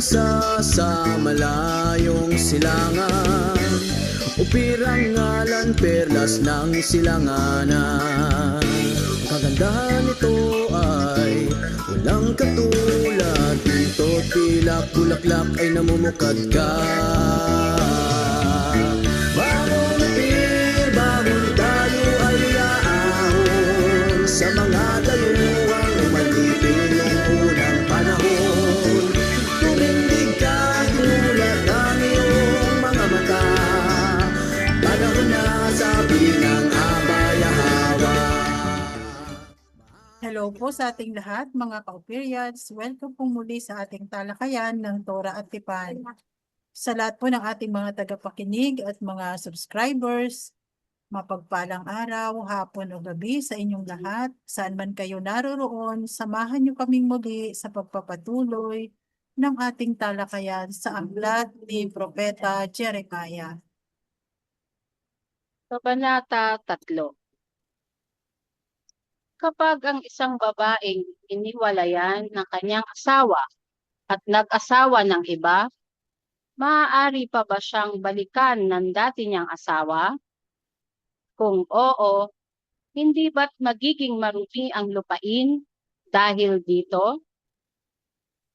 bansa sa malayong silangan, upirang ngalan perlas ng silanganan. Ang kagandahan nito ay walang katulad, dito tila bulaklak ay namumukad ka. Bangon upir, bangon tayo ay aahon sa mga dayuhang umalipin noong unang panahon. Tumindig ka, gulat ang iyong mga mata, panahon na sabi ng Abay-Hawa. Hello po sa ating lahat, mga ka-Upirians. Welcome po muli sa ating talakayan ng Tora at Tipan. Sa lahat po ng ating mga tagapakinig at mga subscribers, mapagpalang araw, hapon o gabi sa inyong lahat. Saan man kayo naroroon, samahan niyo kaming muli sa pagpapatuloy ng ating talakayan sa aklat ni Propeta Jeremiah. Kabanata 3. Kapag ang isang babaeng iniwalayan ng kanyang asawa at nag-asawa ng iba, maaari pa ba siyang balikan ng dati niyang asawa? Kung oo, hindi ba't magiging marumi ang lupain dahil dito?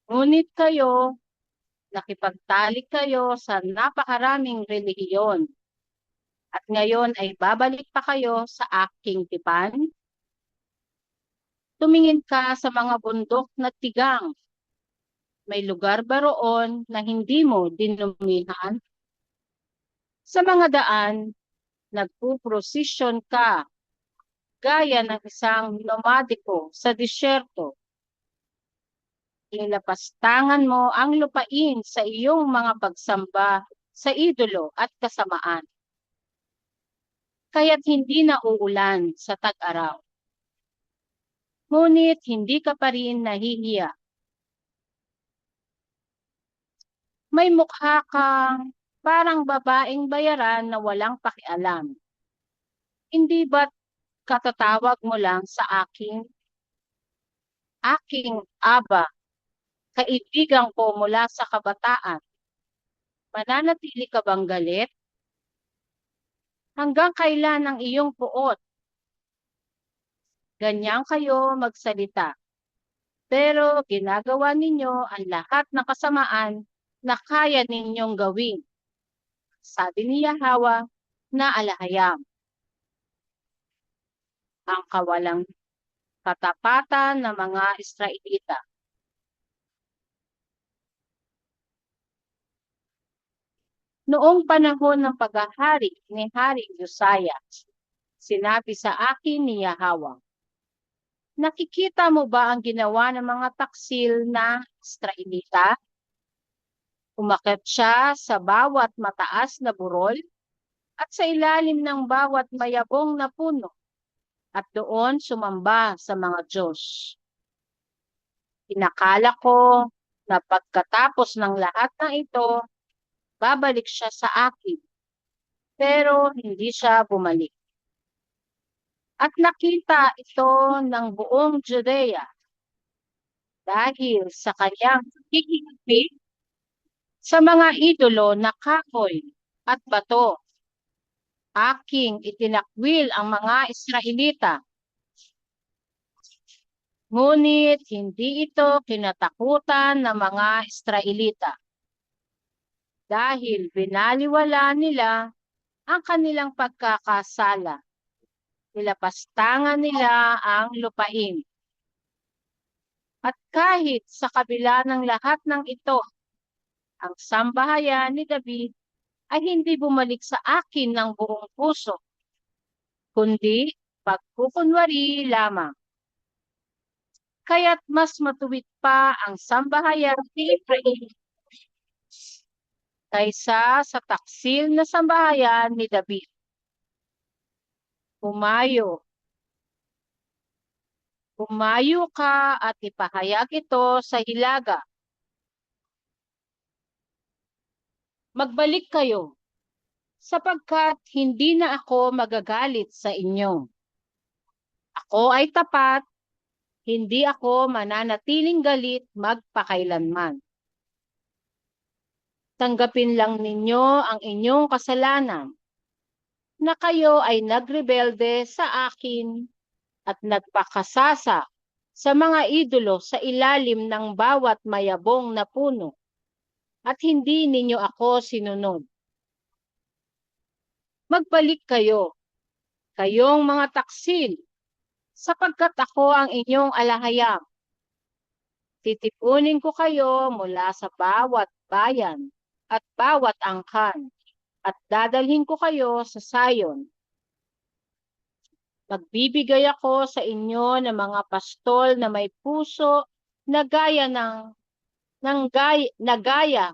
Ngunit kayo, nakipagtalik kayo sa napakaraming relihiyon, at ngayon ay babalik pa kayo sa aking tipan? Tumingin ka sa mga bundok na tigang. May lugar ba roon na hindi mo dinumihan? Sa mga daan, nagpuprosisyon ka, gaya ng isang nomadiko sa disyerto. Ilapastangan mo ang lupain sa iyong mga pagsamba sa idolo at kasamaan. Kaya't hindi na uulan sa tag-araw. Ngunit hindi ka pa rin nahihiya. May mukha kang parang babaeng bayaran na walang pakialam. Hindi ba't katatawag mo lang sa aking aba, kaibigan ko mula sa kabataan? Mananatili ka bang galit? Hanggang kailan ang iyong puot? Ganyan kayo magsalita. Pero ginagawa ninyo ang lahat ng kasamaan na kaya ninyong gawin. Sabi ni Yahweh na alahayam. Ang kawalang katapatan ng mga Israelita. Noong panahon ng paghahari ni Haring Josiah, sinabi sa akin ni Yahweh, nakikita mo ba ang ginawa ng mga taksil na Israelita? Umakyat siya sa bawat mataas na burol at sa ilalim ng bawat mayabong na puno at doon sumamba sa mga Diyos. Inakala ko na pagkatapos ng lahat ng ito, babalik siya sa akin, pero hindi siya bumalik. At nakita ito ng buong Judea dahil sa kanyang hihigpit sa mga idolo na kahoy at bato. Aking itinakwil ang mga Israelita. Ngunit hindi ito kinatakutan ng mga Israelita dahil binaliwala nila ang kanilang pagkakasala. Nilapastangan nila ang lupain. At kahit sa kabila ng lahat ng ito, ang sambahayan ni David ay hindi bumalik sa akin ng buong puso, kundi pagkukunwari lamang. Kaya't mas matuwid pa ang sambahayan ni Efraim kaysa sa taksil na sambahayan ni David. Humayo ka at ipahayag ito sa hilaga. Magbalik kayo, sapagkat hindi na ako magagalit sa inyo. Ako ay tapat, hindi ako mananatiling galit magpakailanman. Tanggapin lang ninyo ang inyong kasalanan na kayo ay nagrebelde sa akin at nagpakasasa sa mga idolo sa ilalim ng bawat mayabong na puno at hindi ninyo ako sinunod. Magbalik kayo, kayong mga taksil, sapagkat ako ang inyong alahayam. Titipunin ko kayo mula sa bawat bayan at bawat angkan at dadalhin ko kayo sa Sayon. Magbibigay ako sa inyo ng mga pastol na may puso na gaya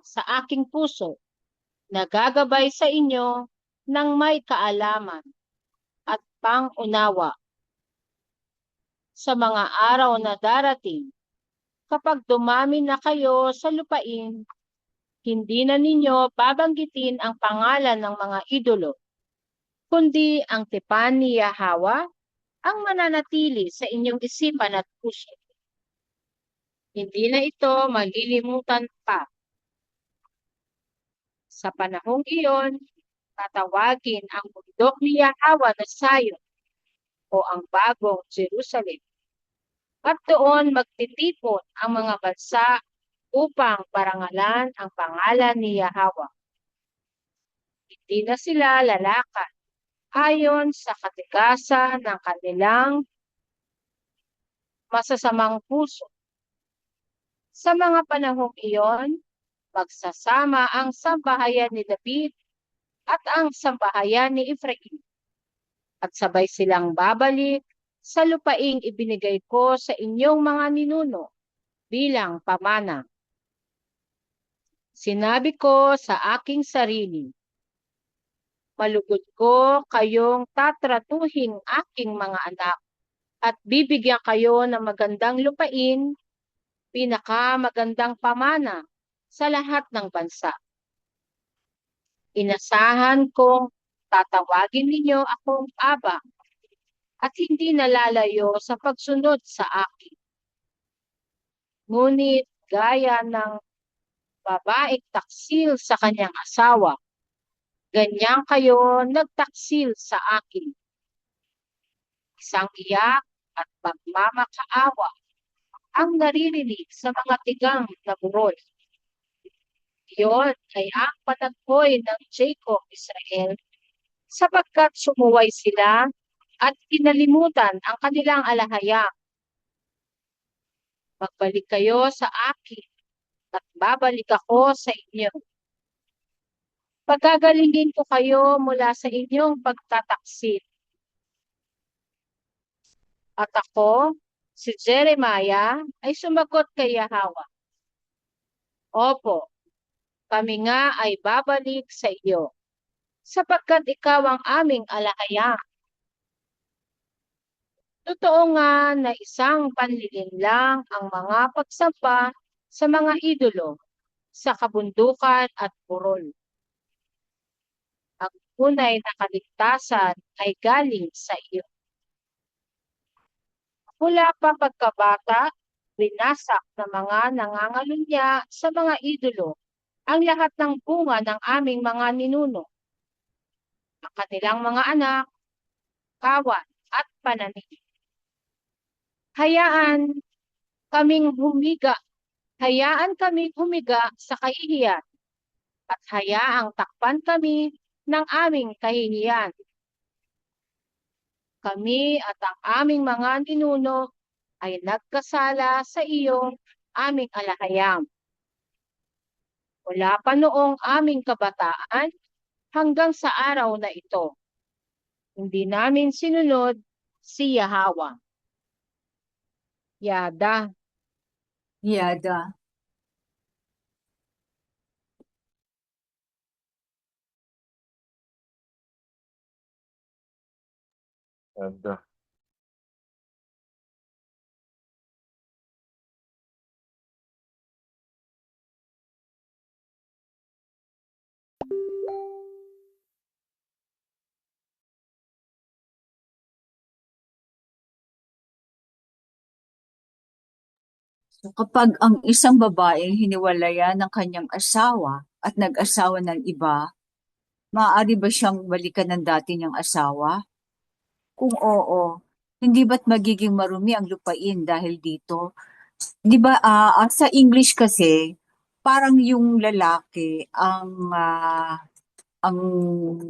sa aking puso, nagagabay sa inyo ng may kaalaman at pang-unawa. Sa mga araw na darating, kapag dumami na kayo sa lupain, hindi na ninyo babanggitin ang pangalan ng mga idolo, kundi ang tipan ni Yahweh ang mananatili sa inyong isipan at puso. Hindi na ito malilimutan pa. Sa panahong iyon, tatawagin ang bundok ni Yahweh na Sayon o ang bagong Jerusalem. At doon magtitipon ang mga bansa upang parangalan ang pangalan ni Yahweh. Hindi na sila lalakad ayon sa katigasan ng kanilang masasamang puso. Sa mga panahong iyon, magsasama ang sambahayan ni David at ang sambahayan ni Efraim, at sabay silang babalik sa lupaing ibinigay ko sa inyong mga ninuno bilang pamana. Sinabi ko sa aking sarili, malugod ko kayong tatratuhin aking mga anak at bibigyan kayo ng magandang lupain, pinakamagandang pamana sa lahat ng bansa. Inasahan kong tatawagin ninyo akong Aba at hindi nalalayo sa pagsunod sa akin. Ngunit gaya ng babaeng taksil sa kanyang asawa, ganyan kayo nagtaksil sa akin. Isang iyak at pagmamakaawa ang naririnig sa mga tigang na burol. Iyon ay ang panaghoy ng Jacob, Israel, sapagkat sumuway sila at kinalimutan ang kanilang alahayam. Magbalik kayo sa akin at babalik ako sa inyo. Pagagalingin ko kayo mula sa inyong pagtataksil. At ako, si Jeremiah, ay sumagot kay Yahweh, opo, kami nga ay babalik sa iyo, sapagkat ikaw ang aming alahayam. Totoo nga na isang panlilin lang ang mga pagsamba sa mga idolo sa kabundukan at burol. Ang tunay na kaligtasan ay galing sa iyo. Mula pa pagkabata, binasak ng mga nangangalunya sa mga idolo ang lahat ng bunga ng aming mga ninuno, ang kanilang mga anak, kawan at pananim. Hayaan kaming humiga sa kahihiyan at hayaang takpan kami ng aming kahihiyan. Kami at ang aming mga ninuno ay nagkasala sa iyo, aming alahayam. Wala pa noong aming kabataan hanggang sa araw na ito. Hindi namin sinunod si Yahweh. Yada. Yada. Yada. Kapag ang isang babae hiniwalayan ng kanyang asawa at nag-asawa ng iba, maaari ba siyang balikan ng dati niyang asawa? Kung oo, hindi ba't magiging marumi ang lupain dahil dito? Di ba, sa English kasi, parang yung lalaki ang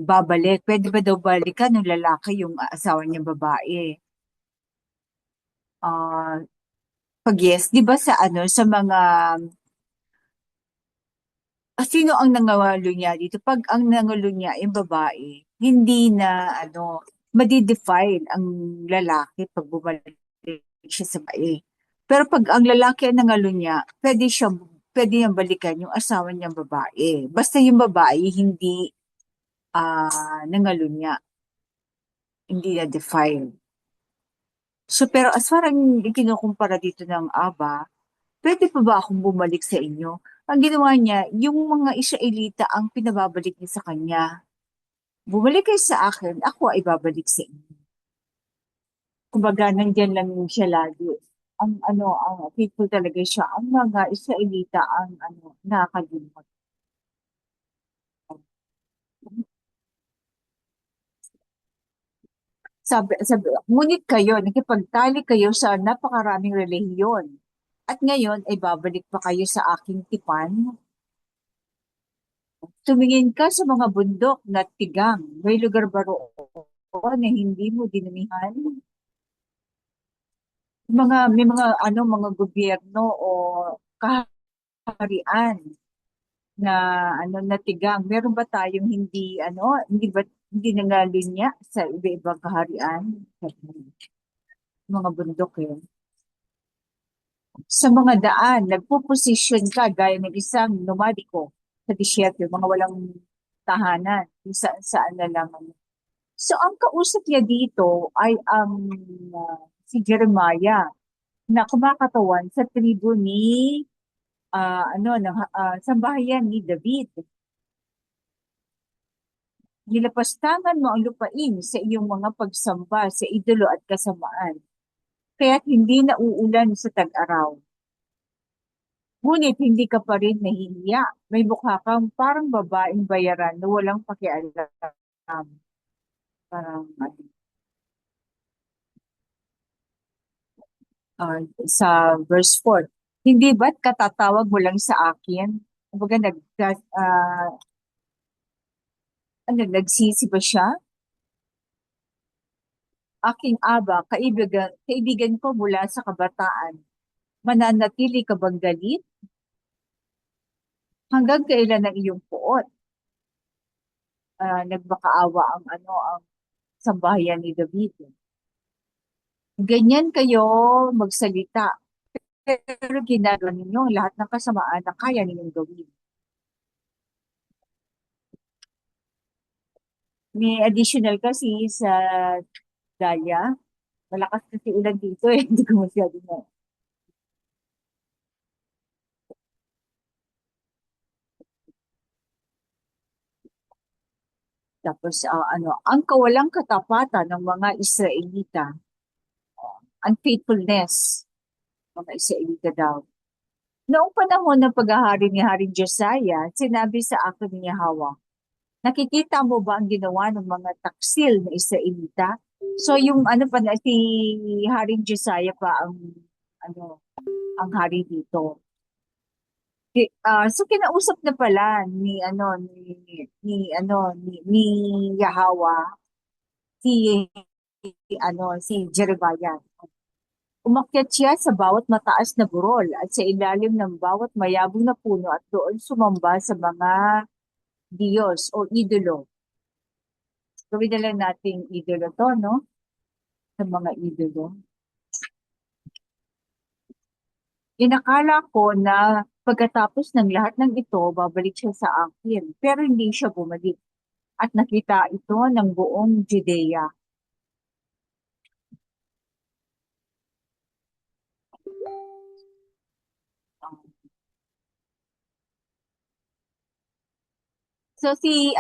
babalik. Pwede ba daw balikan ng lalaki yung asawa niyang babae? Ah, pag yes, di ba sa ano, sa mga, sino ang nangawalo niya dito? Pag ang nangalo niya yung babae, hindi na, madidefine ang lalaki pag bumalik siya sa babae. Pero pag ang lalaki ang nangalo niya, pwede niyang balikan yung asawa niyang babae. Basta yung babae, hindi, nangalo niya, hindi na define. So, pero as far ang ikinukumpara dito ng Aba, pwede pa ba akong bumalik sa inyo? Ang ginawa niya, yung mga Israelita ang pinababalik niya sa kanya. Bumalik kayo sa akin, ako ay babalik sa inyo. Kumbaga, nandyan lang siya lagi. Ang faithful talaga siya. Ang mga Israelita ang nakakalimot. Ngunit kayo, nakipagtali kayo sa napakaraming relihiyon. At ngayon ay babalik pa kayo sa aking tipan. Tumingin ka sa mga bundok na tigang. May lugar ba roon na hindi mo dinumihan? Mga gobyerno o kaharian na na tigang. Meron ba tayong hindi nangalunya sa iba-ibang kaharian? Mga bundok yun. Sa mga daan, nagpo-posisyon ka gaya ng isang nomadiko sa disyerto, mga walang tahanan, kung saan na lang. So, ang kausap niya dito ay ang si Jeremiah na kumakatawan sa tribo ni sambahayan ni David. Nilapastangan mo ang lupain sa iyong mga pagsamba sa idolo at kasamaan, kaya't hindi nauulan sa tag-araw. Ngunit hindi ka pa rin nahihiya. May mukha kang parang babaeng bayaran na walang pakialam. Parang sa verse 4. Hindi ba't katatawag mo lang sa akin? Kumbaga nagsisi ba siya? Aking aba, kaibigan ko mula sa kabataan. Mananatili ka bang galit? Hanggang kailan ang iyong puot? Nagmakaawa ang sambahayan ni David. Ganyan kayo magsalita. Pero ginagawa ninyo ang lahat ng kasamaan na kaya ninyong gawin. May additional kasi sa Daya. Malakas kasi ulan dito eh. Hindi ko masyado na. Tapos ang kawalang katapatan ng mga Israelita, unfaithfulness, mga Israelita daw. Noong panahon ng paghahari ni Haring Josiah, sinabi sa akin ni Yahweh, nakikita mo ba ang ginawa ng mga taksil na Israelita? So yung si Haring Josiah pa ang hari dito. So kinausap na pala ni Yahweh si si Jeremiah. Umakyat siya sa bawat mataas na burol at sa ilalim ng bawat mayabong na puno at doon sumamba sa mga Diyos o idolo. Gawin na lang nating idolo to, no? Sa mga idolo. Inakala ko na pagkatapos ng lahat ng ito, babalik siya sa akin. Pero hindi siya bumalik. At nakita ito ng buong Judea. So si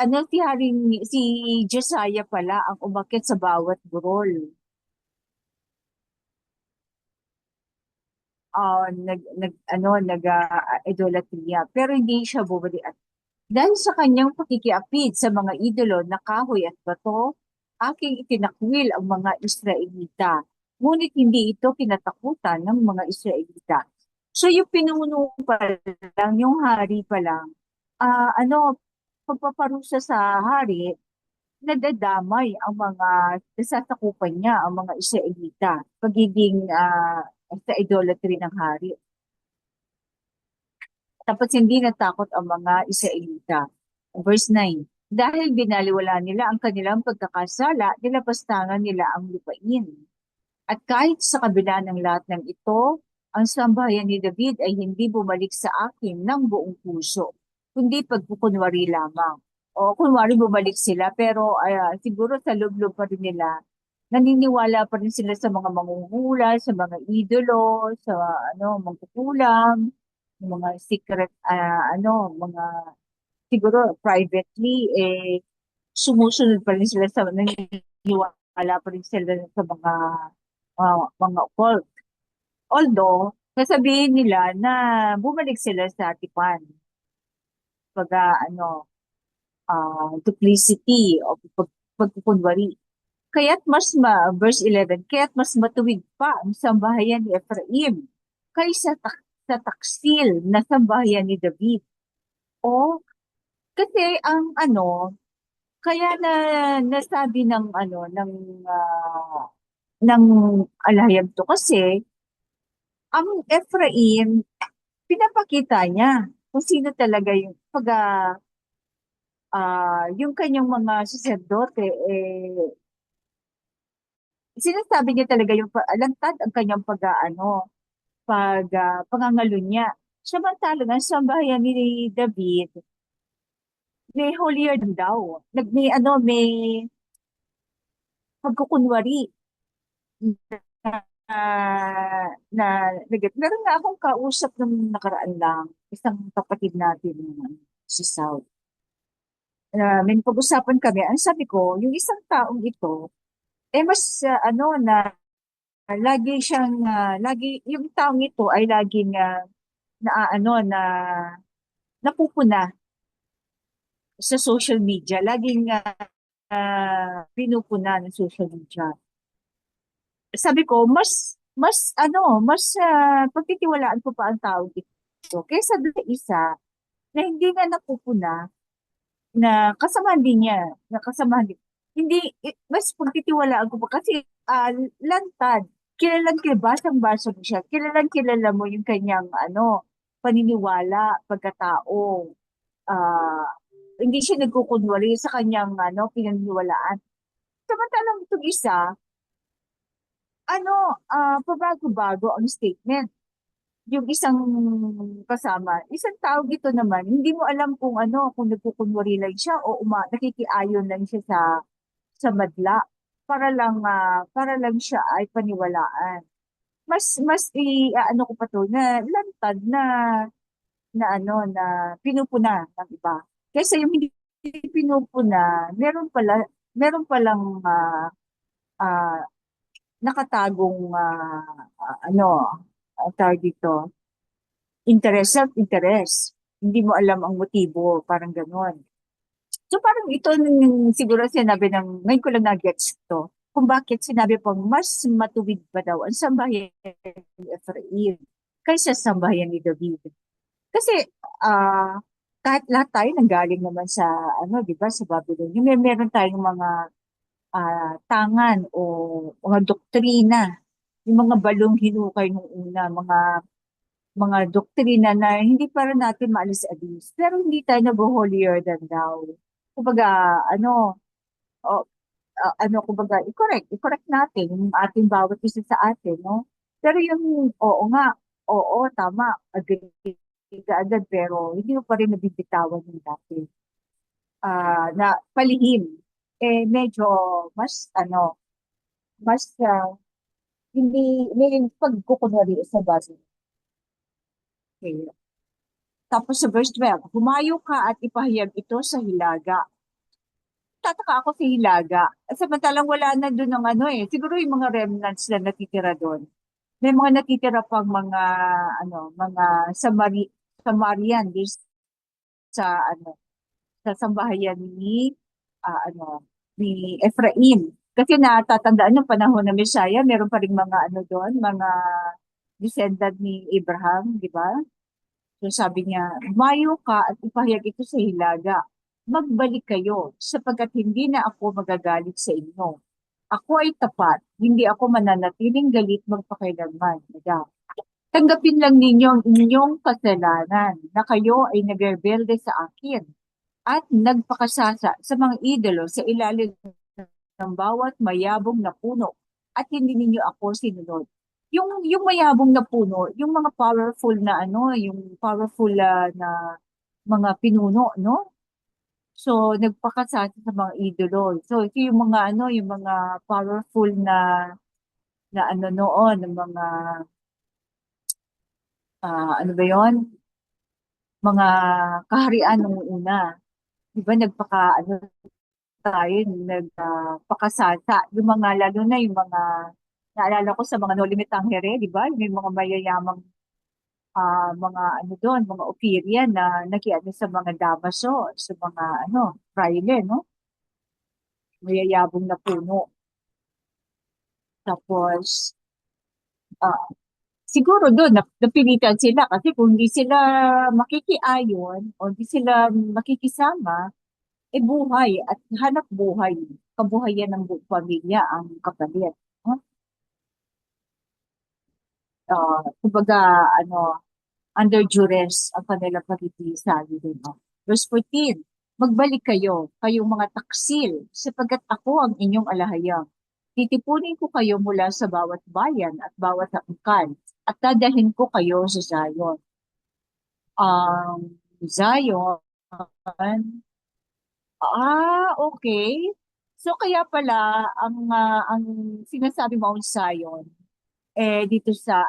Josiah pala ang umakyat sa bawat burol. idolatria, pero hindi siya bumalik. At dahil sa kanyang pakikiapid sa mga idolo na kahoy at bato, aking itinakwil ang mga Israelita. Ngunit hindi ito kinatakutan ng mga Israelita. So yung pinuno pa lang, yung hari pa lang, pagpaparusa sa hari, nadadamay ang mga nasasakupan niya, ang mga Israelita, pagiging sa idolatry ng hari. Tapos hindi natakot ang mga Israelita. Verse 9, dahil binaliwala nila ang kanilang pagkakasala, nilapastangan nila ang lupain. At kahit sa kabila ng lahat ng ito, ang sambahayan ni David ay hindi bumalik sa akin ng buong puso, kundi pagkukunwari lamang. O kunwari bumalik sila, pero siguro sa loob-loob pa rin nila, naniniwala pa rin sila sa mga mangungula, sa mga idolo, sa mangkukulam, mga secret, mga siguro privately, sumusunod pa rin sila sa, naniniwala pa rin sila sa mga occult. Although, nasabihin nila na bumalik sila sa tipan. Pag, duplicity o pagkukunwari. Verse 11, kaya't mas matuwid pa ang sambahayan ni Ephraim kaysa sa taksil na sambahayan ni David. O, kasi kaya na nasabi ng alahayag to kasi ang Ephraim, pinapakita niya kung sino talaga yung yung kanyang mga saserdote, sinasabi niya talaga yung lantad ang kanyang pangangalo niya. Samantalang ang sambahayan ni David, may holier than thou. May pagkukunwari meron nga akong kausap nung nakaraan lang, isang kapatid natin si South. May pag-usapan kami, ang sabi ko, yung isang taong ito, mas lagi siyang, yung taong ito ay laging napupuna sa social media, laging pinupuna ng social media. Sabi ko, mas pagtitiwalaan ko pa ang taong ito kaysa doon sa isa na hindi nga napupuna, na kasamahan din niya, hindi, mas pagtitiwalaan ko pa kasi lantad, basang-basa mo siya, kilala mo yung kanyang paniniwala, pagkatao, hindi siya nagkukunwari sa kanyang pinaniniwalaan. Samantalang itong isa, pabago-bago ang statement. Yung isang kasama, isang tao ito naman, hindi mo alam kung nagkukunwari lang siya o nakikiayon lang siya sa madla para lang siya ay paniwalaan. Mas ko pa to na lantad na pinupuna ng iba. Kasi yung hindi pinupuna, meron palang nakatagong tawag dito, self-interest. Hindi mo alam ang motibo, parang ganon. So parang ito siguro sinabi ngayon ko lang na-gets to, kung bakit sinabi pang mas matuwid pa daw ang sambahayan ni Ephraim kaysa sambahayan ni David. Kasi kahit lahat tayo nanggaling naman sa di ba, sa Babylon, meron tayong mga tangan o mga doktrina, yung mga balong hinukay nung una, mga doktrina na hindi para natin maalis-alis. Pero hindi tayo nag-holier than thou. Kumbaga, i-correct natin yung ating bawat isa sa atin, no? Pero yung, oo, tama, agree ka agad, pero hindi mo pa rin nabibitawan yung dati. Na palihim, medyo mas, hindi, may pagkukunwari sa base. Okay. Tapos sa verse 12, humayo ka at ipahayag ito sa Hilaga. Tataka ako sa Hilaga. At samantalang wala na doon ng siguro yung mga remnants na natitira doon. may mga natitira pang mga mga Samarian din sa sa sambahayan ni Ephraim. Kasi natatandaan ng panahon ng Messiah, meron pa ring mga doon, mga descendant ni Abraham, di ba? So sabi niya, "Mayo ka at ipahayag ito sa hilaga. Magbalik kayo, sapagkat hindi na ako magagalit sa inyo. Ako ay tapat, hindi ako mananatiling galit magpakailanman." Diba? Tanggapin lang ninyo ang inyong kasalanan na kayo ay nagrebelde sa akin at nagpakasasa sa mga idolo sa ilalim ng bawat mayabong na puno at hindi ninyo ako sinunod. Yung mayabong na puno, yung mga powerful na yung powerful na mga pinuno, no? So nagpakasasa sa mga idolo. So ito yung mga yung mga powerful na noon, ng mga ano ba 'yon? Mga kaharian nung una. 'Di ba tayo, nagpakasasa. Yung mga, lalo na yung mga, naalala ko sa mga No Limit Tangere, di ba? Yung mga mayayamang mga doon, mga operian na nakiano sa mga damaso, sa mga fraile, no? Mayayabong na puno. Tapos, ah, siguro doon, napilitan sila kasi kung hindi sila makikiayon o hindi sila makikisama, buhay at hanap buhay, kabuhayan ng buong pamilya ang kapalit. No? Kumbaga, under duress ang kanilang pagkikisali din. No? Verse 14, "Magbalik kayo, kayong mga taksil, sapagkat ako ang inyong alahayang. Titipunin ko kayo mula sa bawat bayan at bawat angkan, at dadalhin ko kayo sa Zion." Ang Zion, okay. So kaya pala ang sinasabi Mount Zion dito sa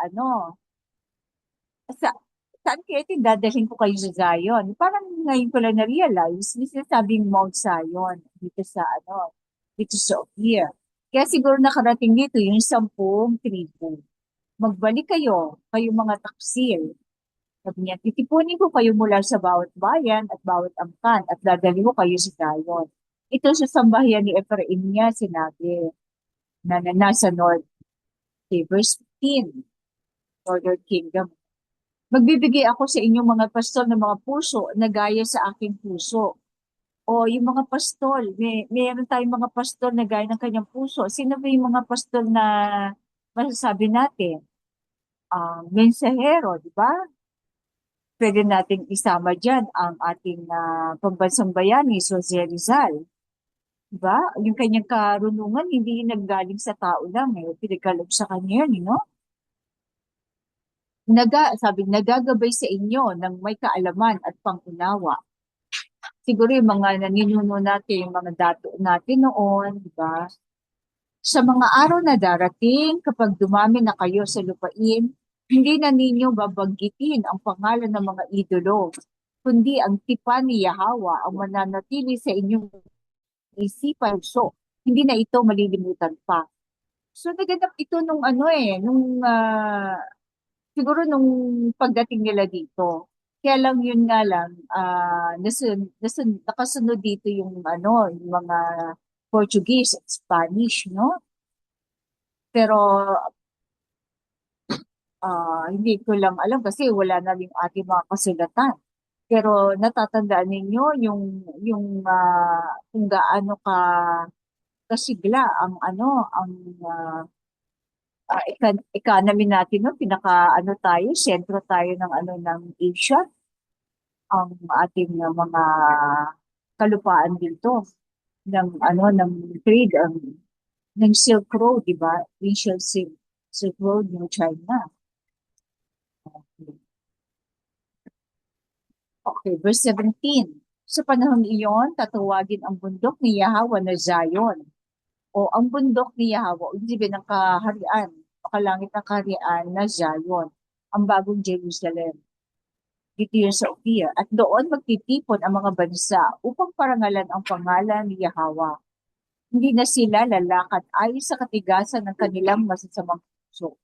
sa saan kaya dadalhin ko kayo sa Zion? Parang ngayon ko lang na-realize, may sinasabing Mount Zion dito sa Ophir. Kaya siguro nakarating dito yung 10 tribu. Magbalik kayo, kayong mga taksil. Sabi niya, titipunin ko kayo mula sa bawat bayan at bawat angkan at dadalhin ko kayo sa Zion. Ito sa sambahayan ni Ephraim niya sinabi na nasa north. Okay, verse 15, Northern Kingdom. "Magbibigay ako sa inyong mga pastol ng mga puso na gaya sa aking puso." O yung mga pastol, mayroon tayong mga pastol na gaya ng kanyang puso. Sino ba yung mga pastol na masasabi natin? Mensahero, di ba? Pwede nating isama dyan ang ating pambansang bayani, Jose Rizal. Di ba? Yung kanyang karunungan, hindi naggaling sa tao lang. Pinagkaloob sa kanya yun, no? Sabi, "Nagagabay sa inyo ng may kaalaman at pangunawa." Siguro yung mga naninuno natin, yung mga dato natin noon, di ba? "Sa mga araw na darating, kapag dumami na kayo sa lupain, hindi na ninyo babanggitin ang pangalan ng mga idolo, kundi ang tipan ni Yahawa ang mananatili sa inyong isipan. So, hindi na ito malilimutan pa." So, naganap ito siguro nung pagdating nila dito. Kaya lang yun nga lang, nakasunod dito yung yung mga Portuguese at Spanish, no? Pero hindi ko lang alam kasi wala na yung ating mga kasulatan. Pero natatandaan ninyo kung gaano kasigla ang economy natin, no? Pinaka tayo, sentro tayo ng Asia, ang ating mga kalupaan dito ng trade, ng Silk Road, di ba? Ancient Silk Road ng China. Okay, verse 17. "Sa panahon iyon, tatawagin ang bundok ni Yahweh na Zion." O ang bundok ni Yahweh, o ibig ng kaharian, o kalangit na kaharian na Zion, ang bagong Jerusalem. Dito yun sa Ophir. "At doon magtitipon ang mga bansa upang parangalan ang pangalan ni Yahweh. Hindi na sila lalakad ayon sa katigasan ng kanilang masasamang puso.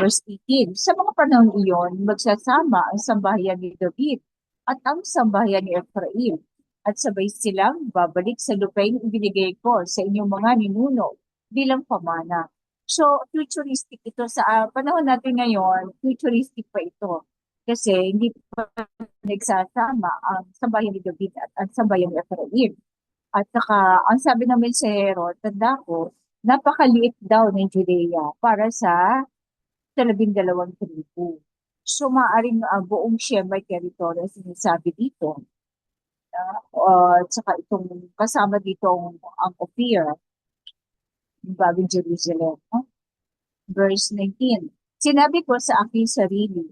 Verse 18, sa mga panahon iyon, magsasama ang sambahayan ni David at ang sambahayan ni Ephraim, at sabay silang babalik sa lupain ibinigay ko sa inyong mga ninuno bilang pamana. So, futuristic ito sa panahon natin ngayon, futuristic pa ito. Kasi hindi pa nagsasama ang sambahayan ni David at ang sambahayan ni Ephraim. At saka, ang sabi ng mensahero, tanda ko, napakaliit daw ng Judea para sa 12 tribu. So, maaaring buong Shemite territory ang sinasabi dito. At saka itong kasama dito ang Ophir, yung bagong Jerusalem. No? Verse 19, sinabi ko sa aking sarili,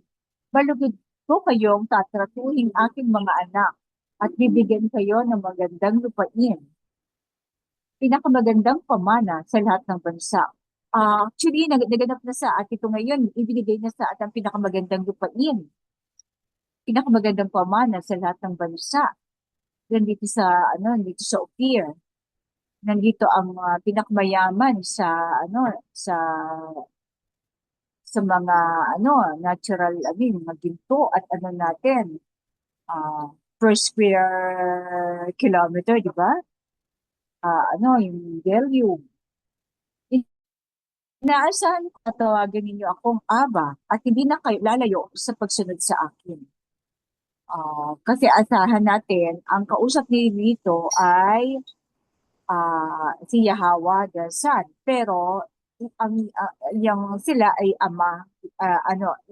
balugod ko kayong tatratuhin aking mga anak at bibigyan kayo ng magandang lupain, pinakamagandang pamana sa lahat ng bansa. Actually, naganap na sa at ito ngayon, ibinigay na sa at ang pinakamagandang lupain, pinakamagandang pamana sa lahat ng bansa. Nandito dito sa Ophir. Nandito ang pinakamayaman sa mga natural, mga ginto at natin, per square kilometer, di ba? Yung volume. Inaasahan ko na tawagan ninyo akong Aba at hindi na kayo lalayo sa pagsunod sa akin. Kasi asahan natin, ang kausap ni dito ay si Yahweh the Son. Pero yung sila ay ama,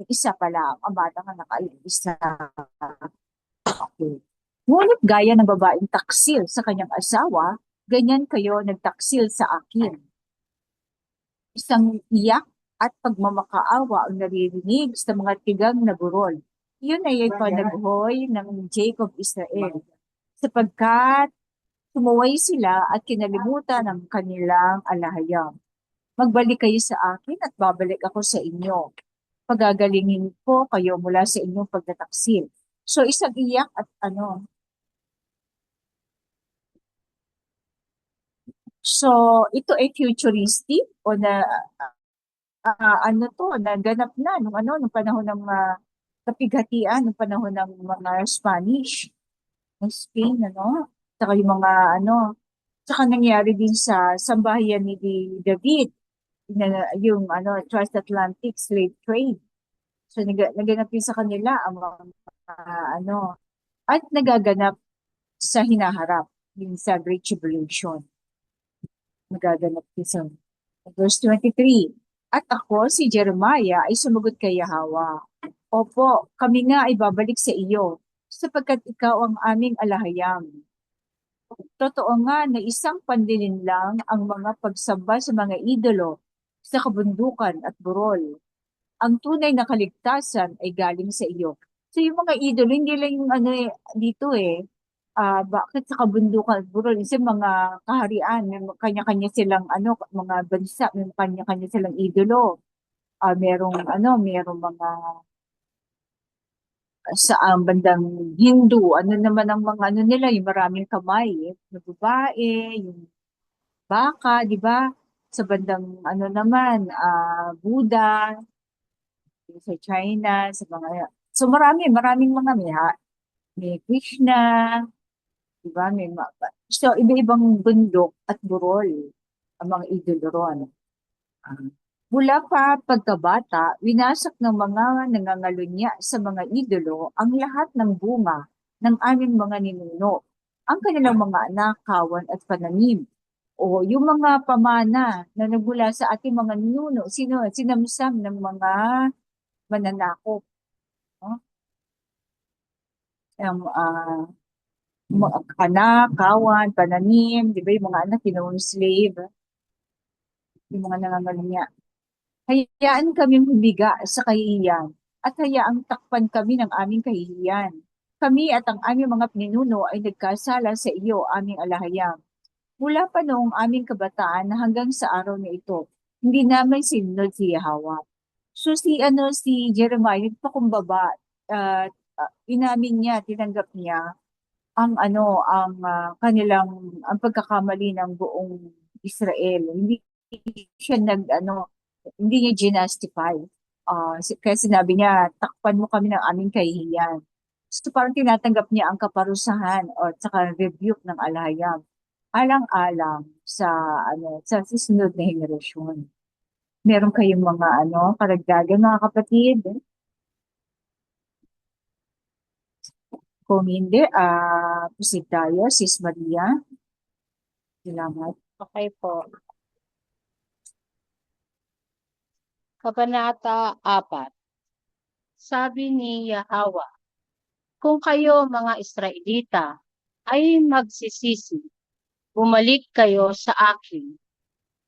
isa pala, ang bata nga isa. Okay. Ngunit gaya ng babaeng taksil sa kanyang asawa, ganyan kayo nagtaksil sa akin. Isang iyak at pagmamakaawa ang naririnig sa mga tigang na burol. Iyon ay panaghoy ng Jacob Israel, sapagkat sumuway sila at kinalimutan ang kanilang alahayam. Magbalik kayo sa akin at babalik ako sa inyo. Pagagalingin ko kayo mula sa inyong pagtataksil. So isang iyak at So ito ay futuristic o naganap na nung panahon ng kapighatian, nung panahon ng mga Spanish, ng Spain, saka yung mga saka nangyari din sa sambahayan ni David, yung transatlantic slave trade. So naganap din sa kanila ang mga at nagaganap sa hinaharap, yung sa Great Tribulation. Nagaganap din sa verse 23. At ako, si Jeremiah, ay sumagot kay Yahweh, opo, kami nga ay babalik sa iyo, sapagkat ikaw ang aming alahayam. Totoo nga na isang pandilin lang ang mga pagsamba sa mga idolo sa kabundukan at burol. Ang tunay na kaligtasan ay galing sa iyo. So yung mga idolo, hindi lang yung dito bakit sa kabundukan at burol? Kasi mga kaharian, may kanya-kanya silang mga bansa, may kanya-kanya silang idolo. Merong mga sa bandang Hindu, naman ang mga nila, yung maraming kamay, yung babae, yung baka, di ba? Sa bandang naman, Buddha, sa China, sa mga, so maraming mga may Krishna, di ba? So iba-ibang bundok at burol ang mga idolo ron. Mula pa pagkabata, winasak ng mga nangangalunya sa mga idolo ang lahat ng bunga ng aming mga ninuno, ang kanilang mga anak, kawan at pananim. O yung mga pamana na nagmula sa ating mga ninuno, sinamsam ng mga mananakop. Mga anak, kawan, pananim, di ba yung mga anak slave, yung mga nangangalunya. Hayaan kaming humiga sa kahihiyan at hayaang takpan kami ng aming kahihiyan. Kami at ang aming mga pinuno ay nagkasala sa iyo, aming alahayam. Mula pa noong aming kabataan hanggang sa araw na ito, hindi namin sinunod si Yahweh. So si Jeremiah, nagpakumbaba, inamin niya, tinanggap niya ang kanilang ang pagkakamali ng buong Israel. Hindi siya hindi niya ginastify. Kaya sinabi niya, takpan mo kami ng aming kahihiyan. So parang tinatanggap niya ang kaparusahan o saka rebuke ng alahayam. Alang-alang sa sa susunod na henerasyon. Meron kayong mga karagdagan mga kapatid? Kung hindi, proceed tayo, Sis Maria. Salamat. Okay po. Kabanata 4. Sabi ni Yahweh, kung kayo mga Israelita ay magsisisi, bumalik kayo sa akin.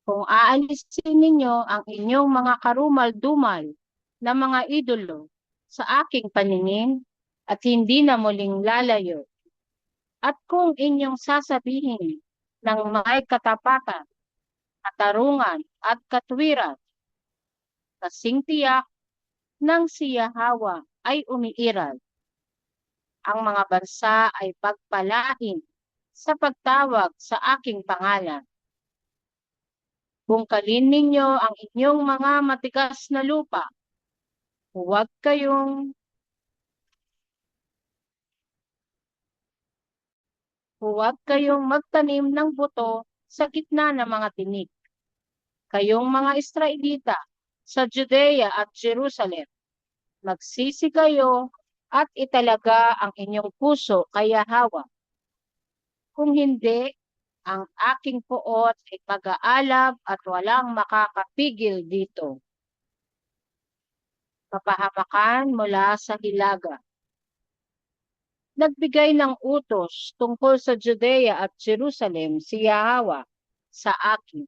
Kung aalisin ninyo ang inyong mga karumal-dumal na mga idolo sa aking paningin at hindi na muling lalayo, at kung inyong sasabihin ng may katapatan, katarungan at katwiran, kasing tiyak ng si Yahweh ay umiiral, ang mga bansa ay pagpalain sa pagtawag sa aking pangalan. Bungkalin ninyo ang inyong mga matigas na lupa. Huwag kayong magtanim ng buto sa gitna ng mga tinik. Kayong mga Israelita sa Judea at Jerusalem, magsisi kayo at italaga ang inyong puso kay Yahweh. Kung hindi, ang aking puot ay mag-aalab at walang makakapigil dito. Kapahamakan mula sa hilaga. Nagbigay ng utos tungkol sa Judea at Jerusalem si Yahweh sa akin.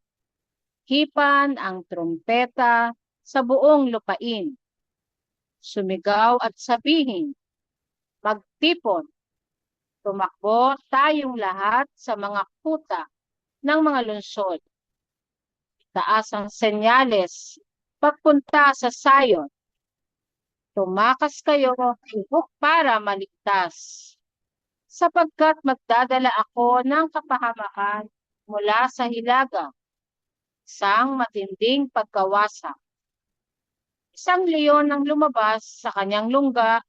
Hipan ang trumpeta sa buong lupain. Sumigaw at sabihin, magtipon, tumakbo tayong lahat sa mga kuta ng mga lungsod. Taas ang senyales pagpunta sa Sayon. Tumakas kayo para maligtas, sapagkat magdadala ako ng kapahamakan mula sa hilaga, isang matinding pagkawasak. Isang leon ang lumabas sa kanyang lungga,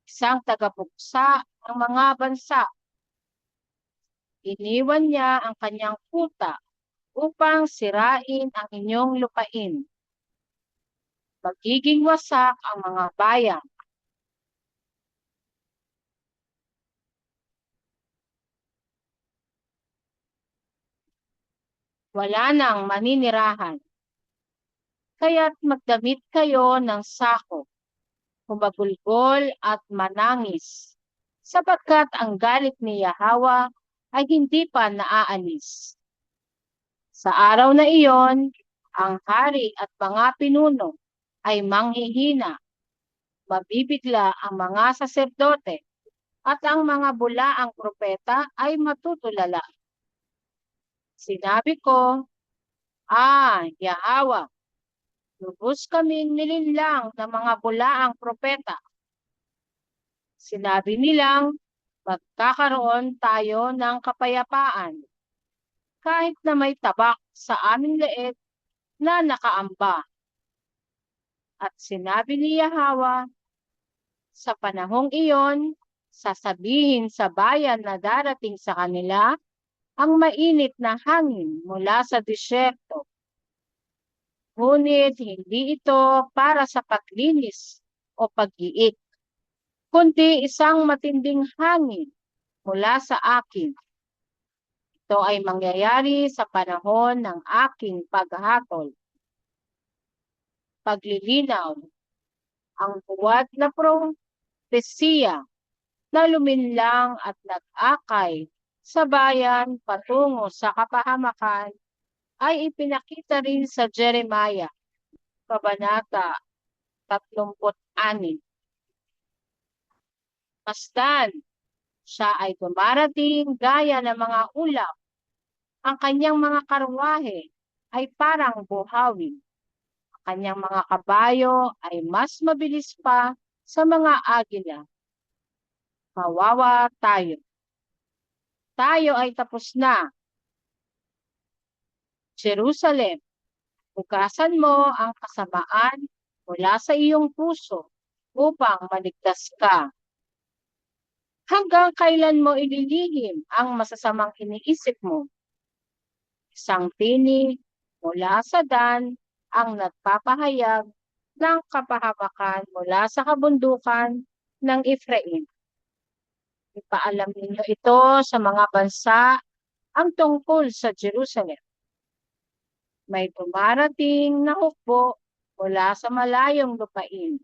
isang tagapuksa ng mga bansa. Iniwan niya ang kanyang kuta upang sirain ang inyong lupain. Magiging wasak ang mga bayan. Wala nang maninirahan. Kaya't magdamit kayo ng sako, humagulgol at manangis, sapagkat ang galit ni Yahweh ay hindi pa naaalis. Sa araw na iyon, ang hari at mga pinuno ay manghihina, mabibigla ang mga saserdote, at ang mga bulaang propeta ay matutulala. Sinabi ko, Yahweh, lubos kaming nilinlang ng mga bulaang propeta. Sinabi nilang, magkakaroon tayo ng kapayapaan, kahit na may tabak sa aming leeg na nakaamba. At sinabi ni Yahweh, sa panahong iyon, sasabihin sa bayan na darating sa kanila ang mainit na hangin mula sa disyerto. Ngunit hindi ito para sa paglinis o pag-iik, kundi isang matinding hangin mula sa akin. Ito ay mangyayari sa panahon ng aking paghatol. Paglilinaw, ang buwad na propesiya na luminlang at nag-akay sa bayan patungo sa kapahamakan ay ipinakita rin sa Jeremiah, Kabanata 36. Masdan, siya ay dumarating gaya ng mga ulap. Ang kanyang mga karwahe ay parang buhawi. Ang kanyang mga kabayo ay mas mabilis pa sa mga agila. Kawawa tayo. Tayo ay tapos na. Jerusalem, hugasan mo ang kasamaan mula sa iyong puso upang maligtas ka. Hanggang kailan mo ililihim ang masasamang iniisip mo? Isang tinig mula sa Dan ang nagpapahayag ng kapahamakan mula sa kabundukan ng Efraim. Ipaalam ninyo ito sa mga bansa ang tungkol sa Jerusalem. May dumarating na hukbo mula sa malayong lupain.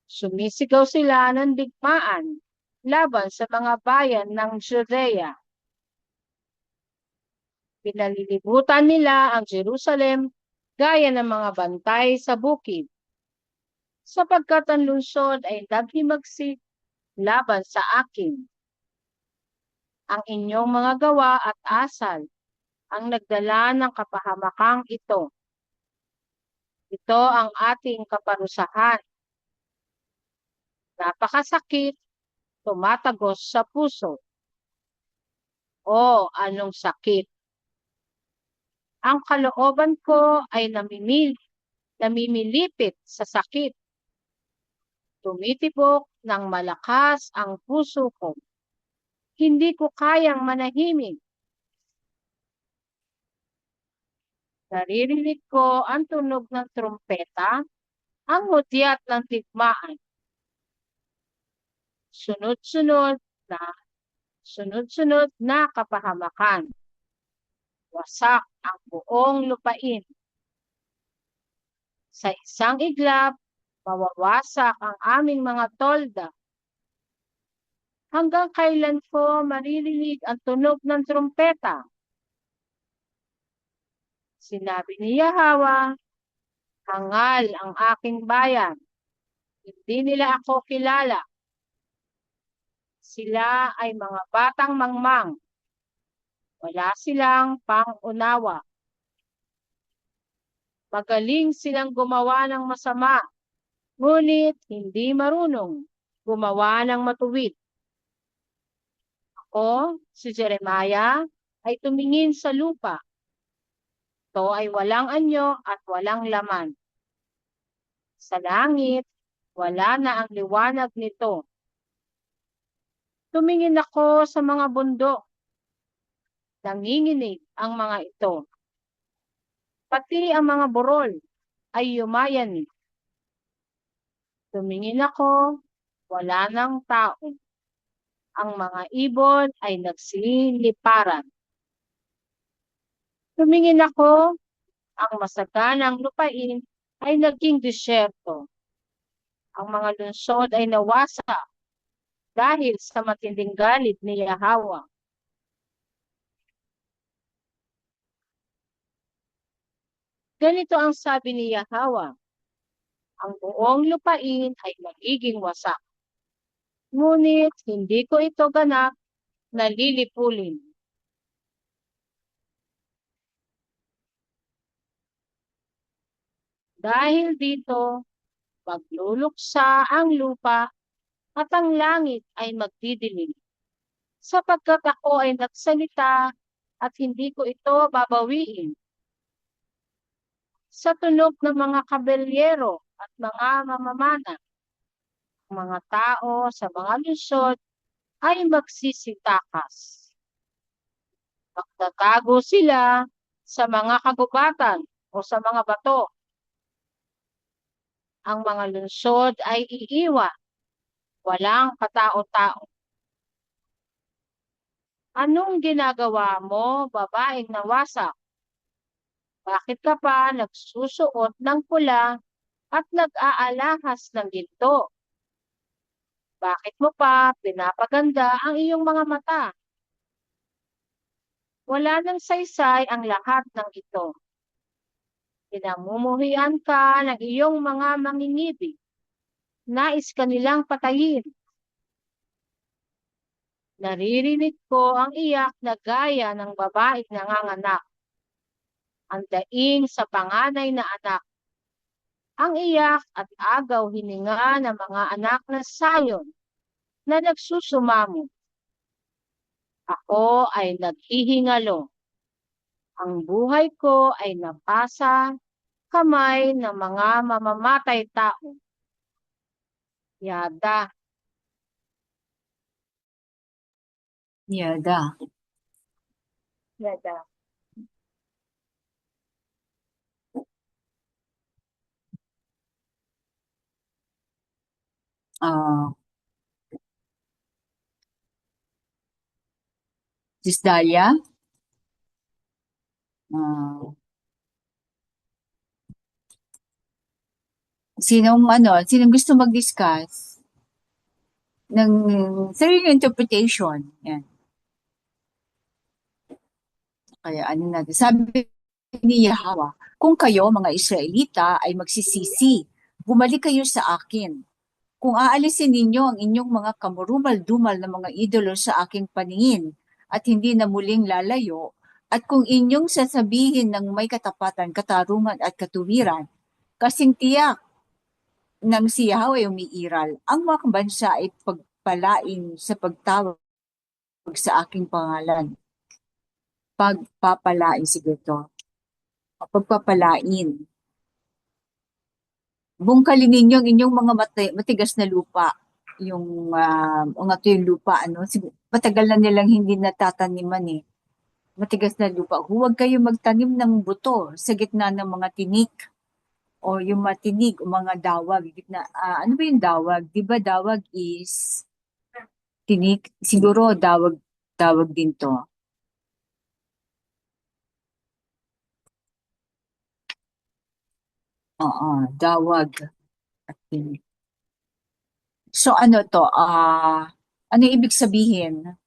Sumisigaw sila ng digmaan laban sa mga bayan ng Judea. Pinalilibutan nila ang Jerusalem gaya ng mga bantay sa bukid, sapagkat ang lungsod ay naghimagsik laban sa akin. Ang inyong mga gawa at asal ang nagdala ng kapahamakang ito. Ito ang ating kaparusahan. Napakasakit, tumatagos sa puso. O, anong sakit! Ang kalooban ko ay namimilipit sa sakit. Tumitibok ng malakas ang puso ko. Hindi ko kayang manahimik. Naririnig ko ang tunog ng trumpeta, ang hudyat ng digmaan. Sunod-sunod na kapahamakan. Wasak ang buong lupain. Sa isang iglap, mawawasak ang aming mga tolda. Hanggang kailan ko maririnig ang tunog ng trumpeta? Sinabi ni Yahweh, hangal ang aking bayan. Hindi nila ako kilala. Sila ay mga batang mangmang. Wala silang pang-unawa. Magaling silang gumawa ng masama, ngunit hindi marunong gumawa ng matuwid. Ako, si Jeremiah, ay tumingin sa lupa. Ito ay walang anyo at walang laman. Sa langit, wala na ang liwanag nito. Tumingin ako sa mga bundok. Nanginginig ang mga ito. Pati ang mga burol ay yumayan. Tumingin ako, wala ng tao. Ang mga ibon ay nagsiliparan. Tumingin ako, ang masaganang lupain ay naging disyerto. Ang mga lungsod ay nawasa dahil sa matinding galit ni Yahweh. Ganito ang sabi ni Yahweh, ang buong lupain ay magiging wasak. Ngunit hindi ko ito ganap na lilipulin. Dahil dito, magluluksa ang lupa at ang langit ay magdidilim. Sapagkat ako ay nagsalita at hindi ko ito babawiin. Sa tunog ng mga kabelyero at mga mamamana, mga tao sa mga lungsod ay magsisitakas. Magtatago sila sa mga kagubatan o sa mga bato. Ang mga lungsod ay iiwan, walang katao-tao. Anong ginagawa mo, babaeng nawasak? Bakit ka pa nagsusuot ng pula at nag-aalahas ng ginto? Bakit mo pa pinapaganda ang iyong mga mata? Wala nang saysay ang lahat ng ito. Pinamumuhian ka ng iyong mga mangingibig. Nais ka nilang patayin. Naririnig ko ang iyak na gaya ng babaeng nanganganak. Ang daing sa panganay na anak. Ang iyak at agaw hininga ng mga anak na Sayon na nagsusumamo. Ako ay naghihingalo. Ang buhay ko ay napasa kamay ng mga mamamatay tao. Yada. Yada. Yada. Ah, Sis Dahlia? Ah, sinong gusto mag-discuss ng sarili interpretation? Yan. Kaya ano natin, sabi ni Yahweh, kung kayo mga Israelita ay magsisisi, bumalik kayo sa akin. Kung aalisin ninyo ang inyong mga kamurumal-dumal na mga idolo sa aking paningin at hindi na muling lalayo, at kung inyong sasabihin ng may katapatan, katarungan at katuwiran, kasing tiyak ng si Yahweh umiiral, ang mga bansa ay pagpalain sa pagtawag sa aking pangalan. Pagpapalain, sige to. Pagpapalain. Bungkalin ninyo ang inyong mga matigas na lupa. Yung yung lupa, matagal na nilang hindi natataniman eh. Matigas na lupa. Huwag kayo magtanim ng buto sa gitna ng mga tinik o yung matinig o mga dawag. Gitna, ano ba yung dawag? Di ba dawag is tinik? Siguro dawag din to. Oo, dawag at tinik. So ano to? Ano ibig sabihin?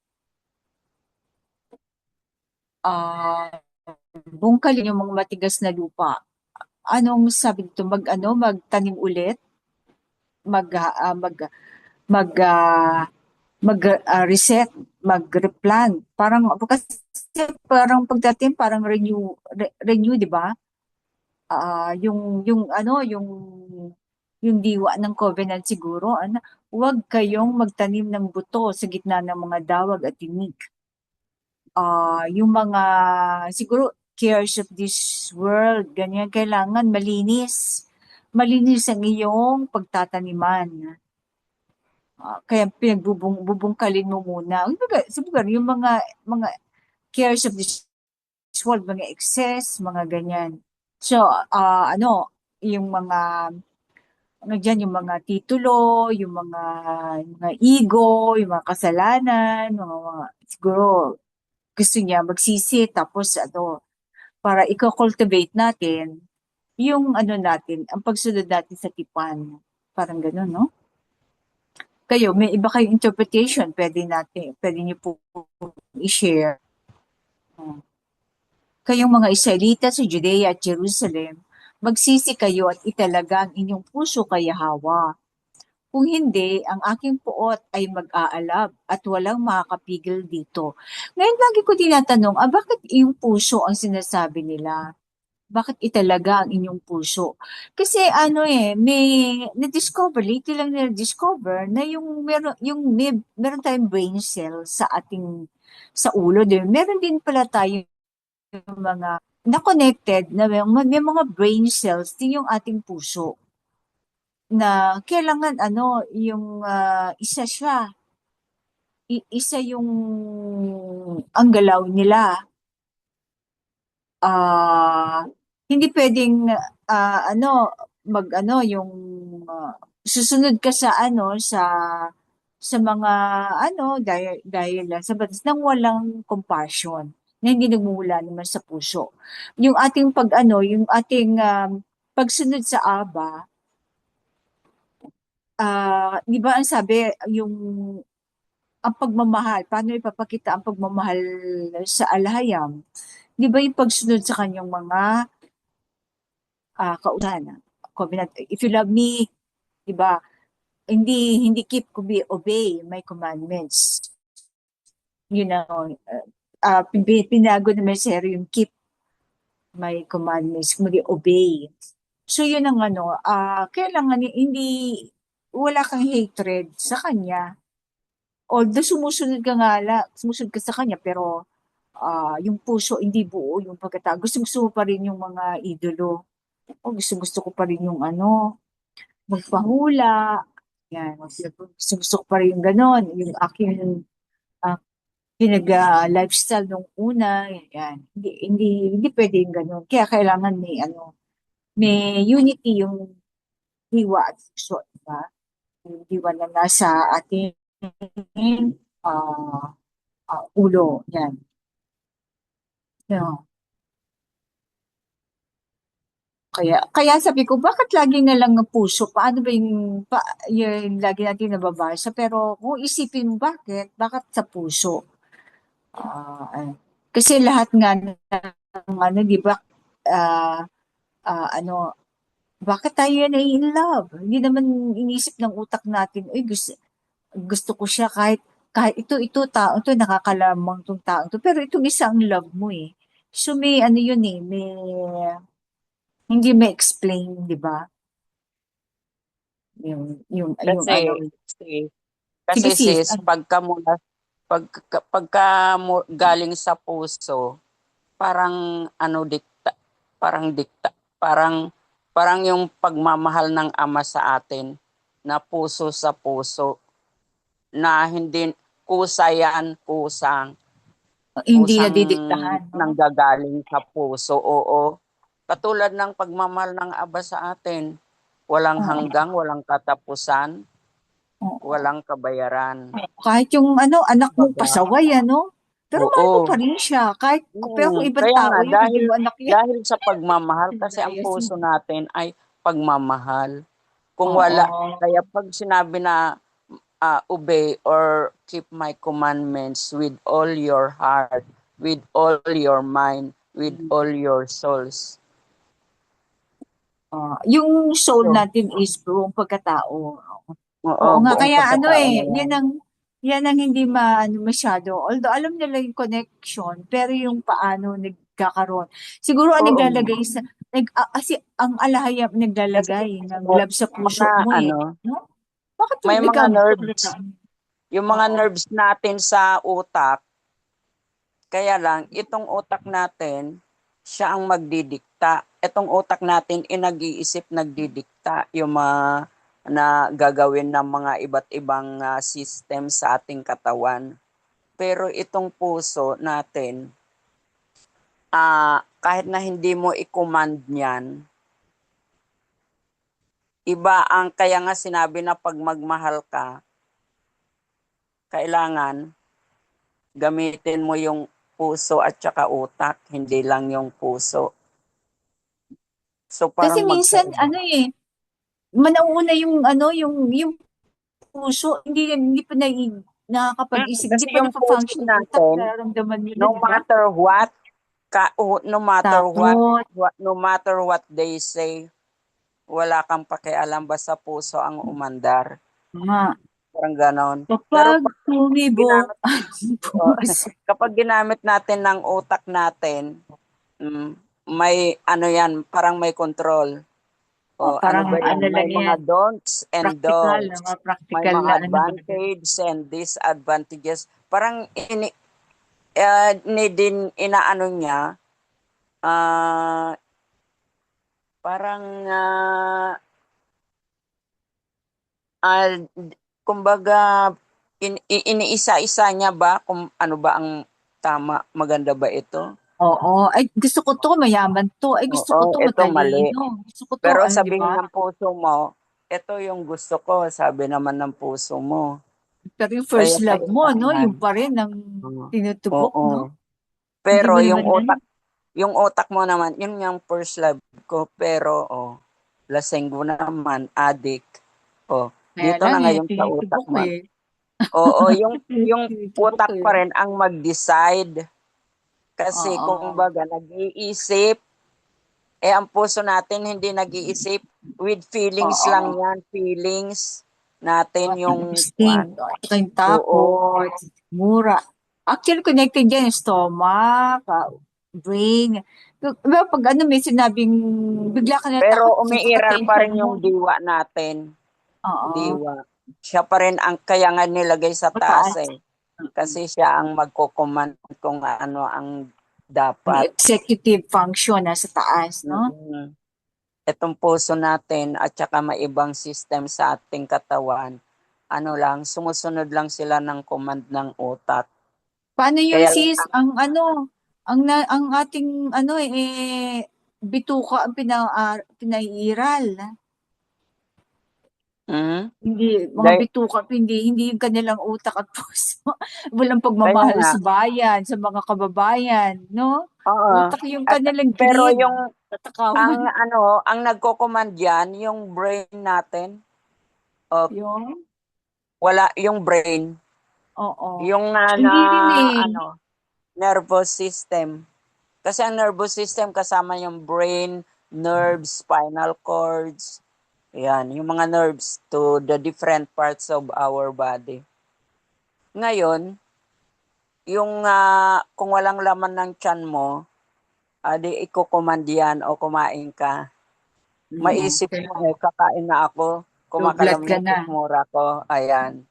Bungkalin yung mga matigas na lupa. Anong sabi dito? Magtanim ulit? Mag, ah, mag, mag, ah, reset, mag-replant. Kasi parang pagdating, parang renew, di ba? Yung diwa ng covenant siguro, huwag kayong magtanim ng buto sa gitna ng mga dawag at tinik. Yung mga, siguro, cares of this world, ganyan, kailangan malinis. Malinis ang iyong pagtataniman. Kaya bubungkalin mo muna. Siguro, yung mga cares of this world, mga excess, mga ganyan. So, yung yung mga titulo, yung mga ego, yung mga kasalanan, siguro, gusto niya magsisi, tapos para i-cultivate natin yung natin, ang pagsunod natin sa tipan. Parang gano'n, no? Kayo, may iba kayong interpretation, pwede niyo po i-share. Kayong mga Israelita sa Judea at Jerusalem, magsisi kayo at italaga ang inyong puso kay Yahweh. Kung hindi, ang aking puot ay mag-aalab at walang makakapigil dito. Ngayon lagi ko tinatanong, bakit yung puso ang sinasabi nila? Bakit italaga ang inyong puso? Kasi may lately lang na-discover na meron tayong brain cell sa ulo. Meron din pala tayong mga na-connected na may mga brain cells din yung ating puso na kailangan yung isa yung ang galaw nila. Hindi pwedeng yung susunod ka sa mga dahil lang sa batas nang walang compassion na hindi nagmumula naman sa puso. Yung ating yung ating pagsunod sa Aba, di ba ang sabi, ang pagmamahal, paano ipapakita ang pagmamahal sa alhayam? Di ba yung pagsunod sa kanyang mga kautusan? Covenant, if you love me, di ba? Hindi keep, kundi obey my commandments. Pinago na Mesero yung keep my commandments, kundi obey. So yun ang kailangan wala kang hatred sa kanya. Although sumusunod ka sa kanya, pero yung puso hindi buo yung pagkatao. Gusto mo pa rin yung mga idolo. O gusto ko pa rin yung ano, magpahula. Yan, gusto ko pa rin yung ganon, yung aking ah, lifestyle nung una, yan. Hindi pwede yung ganon. Kaya kailangan may unity yung diwa at puso, diba? Yung diwa na nasa ating ah, ulo, yan. Yan. Kaya sabi ko, bakit lagi na lang ang puso? Paano ba yung lagi natin nababasa? Pero kung isipin mo bakit sa puso? Kasi lahat nga ng di ba, ah, ano, bakit tayo na in love? Hindi naman inisip ng utak natin, uy, gusto ko siya kahit ito tao to nakakalamang tong tao to, pero itong isang love mo eh. So may ano yun eh, may hindi may explain, di ba? Yung Kasi, ano. kasi, Sige kasi sis, sis, pagka galing sa puso, parang parang parang yung pagmamahal ng ama sa atin na puso sa puso, na hindi kusang hindi kusang nadidiktahan, no? nanggagaling sa puso. Oo. Katulad ng pagmamahal ng Aba sa atin, walang Oo, hanggang, walang katapusan, oo. walang kabayaran. Kahit yung anak mong Baga, pasaway, pero mahal mo pa oo. rin siya. Pero kung ibang Kaya nga, tao yun, hindi dahil, mo anak yan. dahil sa pagmamahal, kasi ang Bias puso mo. natin ay pagmamahal. Kung wala, Oo. kaya pag sinabi na obey or keep my commandments with all your heart, with all your mind, with all your souls. Yung soul So, natin is buong pagkatao. oo, Oo nga, buong kaya pagkatao na yan. yan ang hindi masyado. Although alam nila yung connection, pero yung paano nagkakaroon. Siguro ang Oo. naglalagay kasi ang alahayap Kasi naglalagay ng may love sa mga puso mo eh. ano, No? Bakit may mga nerves, nagkakaroon? yung mga Oo. nerves natin sa utak, kaya lang, itong utak natin, siya ang magdidikta. Itong utak natin, nag-iisip, nagdidikta yung mga na gagawin ng mga iba't ibang system sa ating katawan. Pero itong puso natin, kahit na hindi mo i-command niyan, iba ang kaya nga sinabi na pag magmahal ka, kailangan gamitin mo yung puso at saka utak, hindi lang yung puso. So Kasi parang minsan, magkaiba. manauna yung puso, hindi pa nakakapag-isip, hindi Kasi pa yung puso nafa-function yung utak, natin, nararamdaman nyo na, no di ba? matter what, Takot, no matter what they say, wala kang pakialam, basta puso ang umandar. mga Parang ganon. Pero kapag pag tumibok ginamit, ang oh, puso. kapag ginamit natin ng utak natin, may ano yan, parang may control. O ano Parang ba yan? May lang mga yan, don'ts and don'ts. mga May practical mga na naman. advantage and disadvantages. Parang din inaano niya, ah, parang ah, kumbaga iniisa-isa niya ba kung ano ba ang tama, maganda ba ito? Oo, ay gusto ko to, mayaman to, ay gusto ko Oo, to, ito mali. matalino, gusto ko to, Pero di sabihin ba? ng puso mo, ito yung gusto ko, sabi naman ng puso mo. Pero yung Kaya first love mo, yung kailangan. pa rin ang tinutubok, Oo. no? Hindi Pero mo naman yung utak mo naman, yun yung first love ko. Pero, lasenggo naman, addict. kaya Dito lang na ngayon sa utak tinutubok mo. eh. Oo, yung Tinutubok utak pa eh. rin ang mag-decide. Kasi kung Oo. baga nag-iisip, ang puso natin hindi nag-iisip. With feelings lang Oo. yan, feelings natin yung Instinct, tsaka yung oo. takot, mura. Actually, connected yan yung stomach, brain. Diba, pag may sinabing bigla ka Pero natakot, sa umiiral pa attention rin mo. yung diwa natin. Oo. Diwa. Siya pa rin ang kaya nga nilagay sa taas Mataas. Kasi siya ang magko-command kung ano ang Ang dapat. executive function nasa taas, no? Mm. itong puso natin at saka may ibang system sa ating katawan, ano lang, sumusunod lang sila ng command ng utak. Paano yung Kaya sis, ang ano, ang ating ano bituka ang pinairal. Hindi, mga dahil, bituka, hindi yung kanilang utak at puso. Walang kaya pagmamahal nga, sa bayan, sa mga kababayan, no? oo. Utak yung At, kanilang pero grid, yung, tatakawan. ang nagko-command yan, yung brain natin, o Yung, wala, yung brain, oo. yung Hindi rin eh. nervous system. Kasi ang nervous system kasama yung brain, nerves, spinal cords, yan, yung mga nerves to the different parts of our body. Ngayon, yung kung walang laman ng tiyan mo, di iko-command yan o kumain ka. Maisip Kaya mo, kakain na ako, low blood kumakalam ka yung na. sikmura ko, ayan.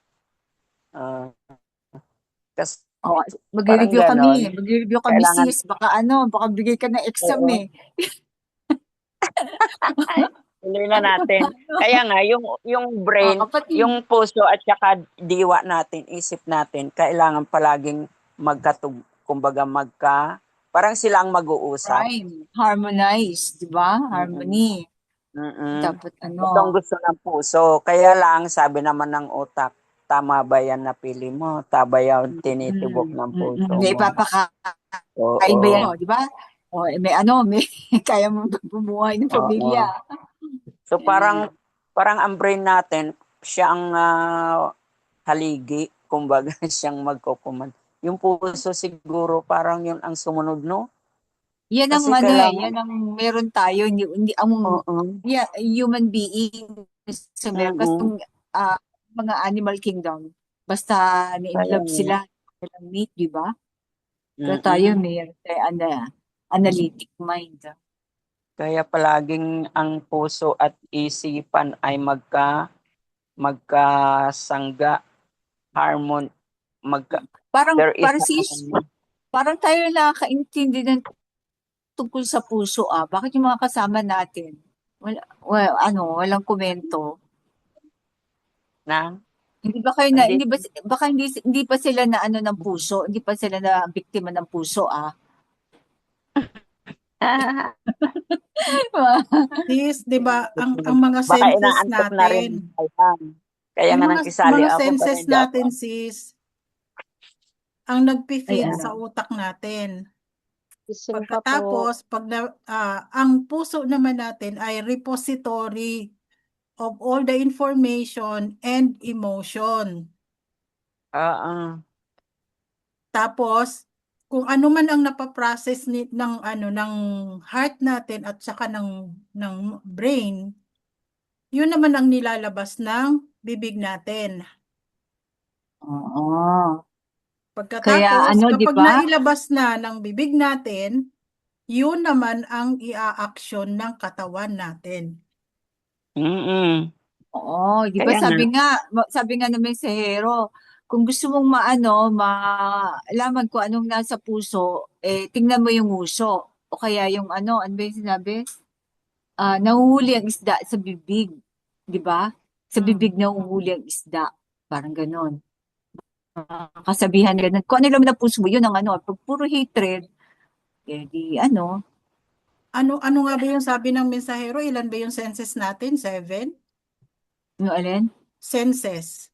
Kasi Oh, parang magre-review ganon, kami. Magre-review kami kailangan, sis. Baka baka bigay ka ng exam oo, eh. tuloy na natin. Kaya nga, yung Oh, brain, kapatid. yung puso at saka diwa natin, isip natin, kailangan palaging kumbaga parang sila ang mag-uusap. Prime. Harmonize, di ba? Mm-mm. Harmony. Mm-mm. Dapat Ito ang gusto ng puso. Kaya lang, sabi naman ng utak, tama ba yan napili mo? Tama yan tinitibok ng puso May mo. ipapakain ba yan, Oo. di ba? O, may may kaya mo bumuhay ng Oo. pamilya. So parang ang brain natin, siya ang haligi, kumbaga siyang magkukuman. Yung puso siguro parang yun ang sumunod, no? Yan ang Kasi kailangan, yan ang meron tayo, hindi ang oo. human being sa meron. Kasi Mm-mm. yung mga animal kingdom, basta Kaya na-inlove nga. sila, nilang meat, di ba? Pero tayo, Mm-mm. meron tayo analytic mind. Kaya palaging ang puso at isipan ay magkasangga, there is Parang sis, harmony. parang tayo nakakaintindi ng tungkol sa puso Bakit yung mga kasama natin, walang komento? Na, Hindi ba kayo na, hindi, hindi ba, baka hindi pa sila na ng puso, hindi pa sila na biktima ng puso Sis, 'di ba, ang mga baka senses inaantok na rin. natin, Ayan. Kaya yung nga nang isali mga ako, pero senses hindi ako. natin, sis, ang Ay, nagpi-feed sa ano? utak natin. Gising pa po. Pagkatapos, ang puso naman natin ay repository of all the information and emotion. Tapos, kung ano man ang napaprocess ng heart natin at saka ng brain, yun naman ang nilalabas ng bibig natin. Oo. Kaya Pagkatapos, di kapag ba? nailabas na ng bibig natin, yun naman ang ia-action ng katawan natin. Mm-mm. Oo, di ba Kaya nga. sabi nga naman sa Hero, kung gusto mong malaman kung anong nasa puso, tingnan mo yung nguso. O kaya yung ano ba yung sinabi? Nahuhuli ang isda sa bibig. Di ba? Sa bibig nahuhuli ang isda. Parang ganon. Kasabihan ganun. Kung ano lang na puso mo, yun ang pag puro hatred, di Ano nga ba yung sabi ng mensahero? Ilan ba yung senses natin? 7? ano alin? Senses.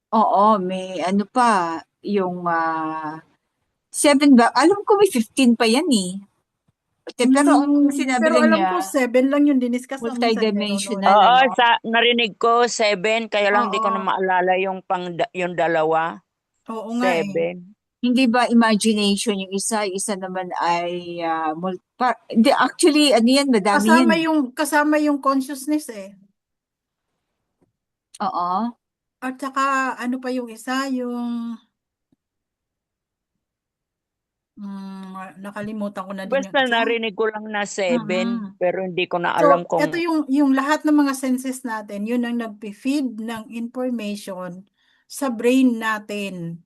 Oo, may pa, yung 7 ba? Alam ko may 15 pa yan eh. Pero ang sinabi Pero lang alam niya, ko 7 lang yung diniscuss ng mensahero multidimensional, noon. Oo, narinig ko 7, kaya lang di ko na Oo. maalala yung dalawa. Oo nga eh. 7. Hindi ba imagination yung isa naman ay hindi, actually, ano yan, madami yan. Kasama yung consciousness eh. Oo. At saka ano pa yung isa, yung nakalimutan ko na din yung Basta isa. narinig ko lang na 7, Mhm. pero hindi ko na So, alam kung ito yung lahat ng mga senses natin, yun ang nagpi-feed ng information sa brain natin.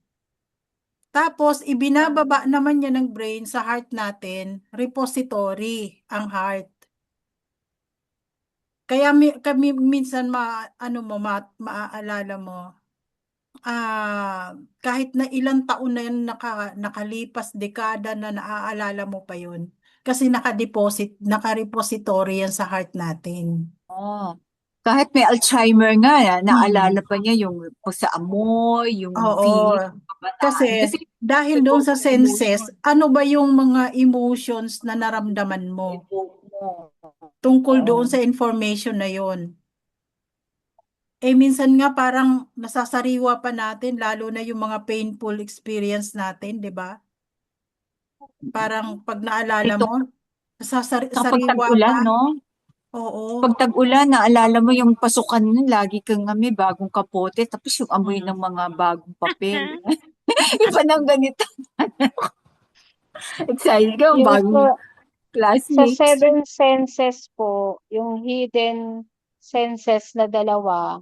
Tapos, ibinababa naman niya ng brain sa heart natin, repository ang heart. Kaya kami minsan maaalala mo, kahit na ilang taon na yan nakalipas, dekada na naaalala mo pa yun. Kasi naka-repository yan sa heart natin. Oh. Kahit may Alzheimer nga, naalala Hmm. pa niya yung sa amoy, yung Oo. feeling ng Kasi kabataan. Kasi dahil doon sa senses, emotion, ano ba yung mga emotions na naramdaman mo evoke mo. tungkol doon Oo. sa information na yon? Minsan nga parang nasasariwa pa natin, lalo na yung mga painful experience natin, di ba? Parang pag naalala Ito, mo, kapag nasasariwa tag-ulan, ka. no? Oo. Pag tag-ulan, naalala mo yung pasukan nun, lagi kang may bagong kapote, tapos yung amoy ng Mm. mga bagong papel. Iba nang ganito. Excited ka, Yung bagong sa classmates. seven senses po, yung hidden senses na dalawa,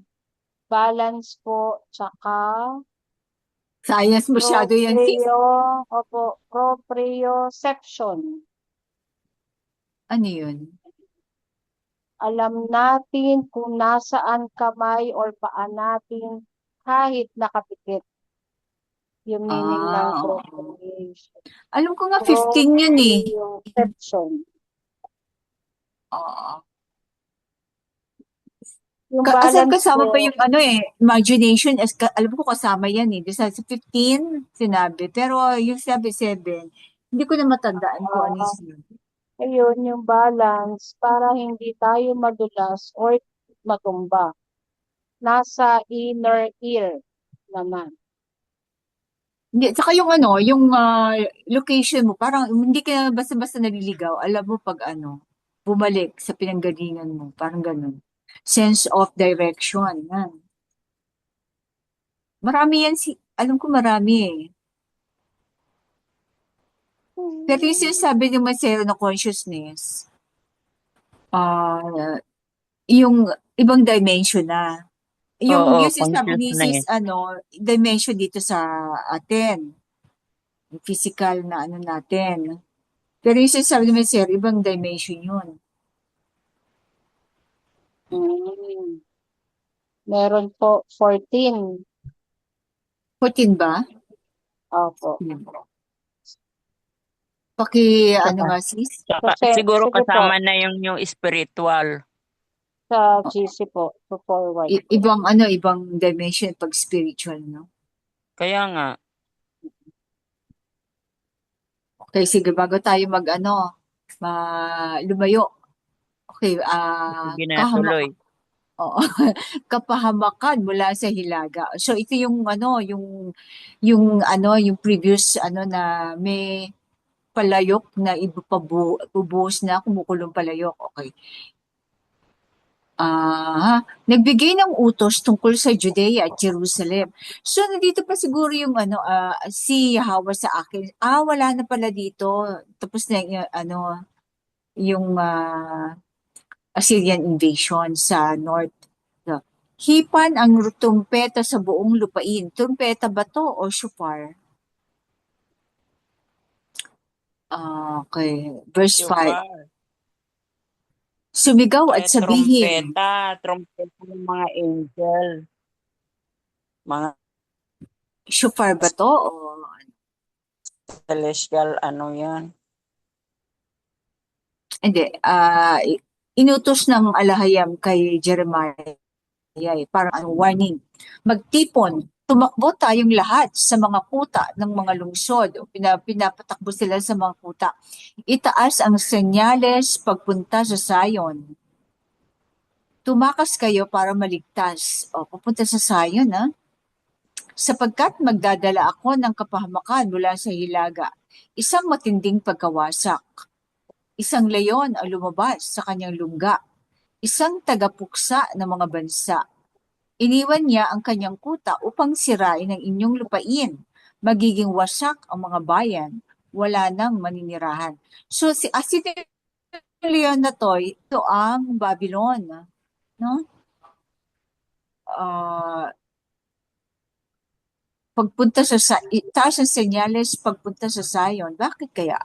balance po, tsaka Science masyado yan, sis. proprioception. Ano yun? Alam natin kung nasaan kamay or paa natin kahit nakapikit. Yung meaning ng Oo. proprioception. Alam ko nga 15 yun eh. Proprioception. Oo. Yung Asan balance kasama pa po, yung imagination, alam ko kasama yan eh. Doon sa 15, sinabi. Pero yung sabi 7, hindi ko na matandaan kung ano yung ah, sinabi. ayun, yung balance para hindi tayo madulas or matumba. Nasa inner ear naman. Hindi, saka yung yung location mo, parang hindi ka basta-basta naliligaw. Alam mo pag bumalik sa pinanggalingan mo, parang ganun. Sense of direction. Yan. Marami yan, alam ko marami eh. Pero yung sinasabi naman sa'yo na consciousness, ah, yung ibang dimension na. Oo, Yung sinasabi ni sis, consciousness. dimension dito sa atin, yung physical na natin. Pero yung sinasabi naman sir, ibang dimension yun. Mm. Meron po 14. 14 ba? Opo. Ano nga sis? Saka, Kasi, siguro sige po, kasama na yung spiritual. sa GC po, to forward po. Ibang dimension pag spiritual, no? Kaya nga, Okay, sige, bago tayo lumayo. Okay, sige na tuloy. Oo. Kapahamakan mula sa Hilaga. So ito yung previous na may palayok na ibubuhos na kumukulong palayok. Okay. Nagbigay ng utos tungkol sa Judea at Jerusalem. So nandito pa siguro yung si Yahweh sa akin. Wala na pala dito. Tapos na yung yung Assyrian invasion sa north. So, hipan ang trumpeta sa buong lupain. Trumpeta ba to o shofar? Okay. Verse 5. Shofar. Sumigaw at sabihin, Trompeta ng mga angel. Mga shofar ba to o celestial, yan. hindi? Inutos ng alahayam kay Jeremiah parang warning. Magtipon, tumakbo tayong lahat sa mga kuta ng mga lungsod. Pinapatakbo sila sa mga kuta. Itaas ang senyales pagpunta sa Zion. Tumakas kayo para maligtas. Pupunta sa Zion, ha? Sapagkat magdadala ako ng kapahamakan mula sa hilaga. Isang matinding pagkawasak. Isang leyon ang lumabas sa kanyang lungga. Isang tagapuksa ng mga bansa. Iniwan niya ang kanyang kuta upang sirain ang inyong lupain. Magiging wasak ang mga bayan. Wala nang maninirahan. So, si Leon na to, ito ang Babylon. No? Pagpunta taas ang senyales pagpunta sa Zion. Bakit kaya?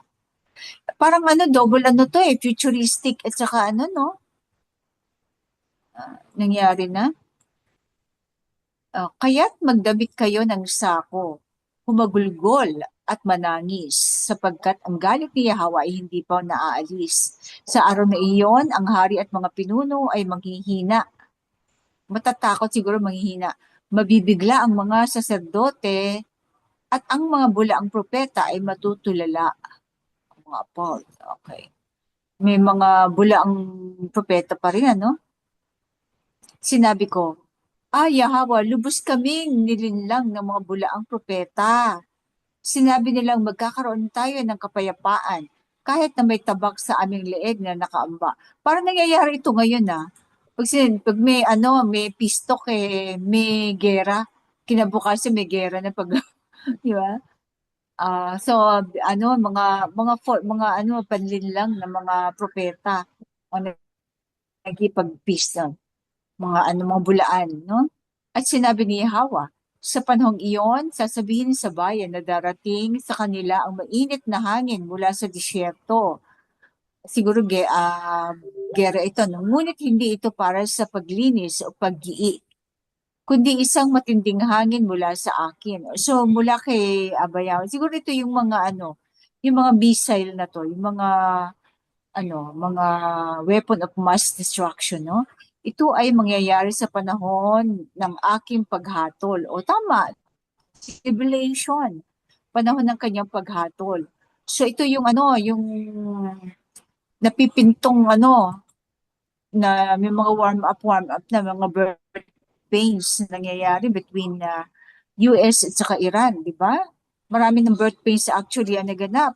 Parang double to futuristic at saka no? nangyari na. Kaya't magdamit kayo ng sako, humagulgol at manangis, sapagkat ang galit ni Yahweh ay hindi pa naaalis. Sa araw na iyon, ang hari at mga pinuno ay manghihina. Matatakot siguro manghihina. Mabibigla ang mga saserdote at ang mga bulaang propeta ay matutulala. Mga Paul, okay. May mga bulaang propeta pa rin, ano? Sinabi ko, Yahweh, lubos kaming nilinlang ng mga bulaang propeta. Sinabi nilang magkakaroon tayo ng kapayapaan kahit na may tabak sa aming leeg na nakaamba. Parang nangyayari ito ngayon pag may may pistok may gera. Kinabukasan may gera na pag di ba? So mga panlinlang ng mga propeta o nagkipag-peace mga bulaan, no? At sinabi ni Yahweh, sa panahong iyon, sasabihin sa bayan na darating sa kanila ang mainit na hangin mula sa disyerto. Siguro gera ito, no? Ngunit hindi ito para sa paglinis o paggiit, kundi isang matinding hangin mula sa akin. So mula kay Abayaw, siguro ito yung mga yung mga missile na to, yung mga weapon of mass destruction, no? Ito ay mangyayari sa panahon ng aking paghatol. O tama, tribulation, panahon ng kanyang paghatol. So ito yung yung napipintong na may mga warm up na mga birth pains na nangyayari between US at saka Iran, di ba? Marami ng birth pains actually ang naganap.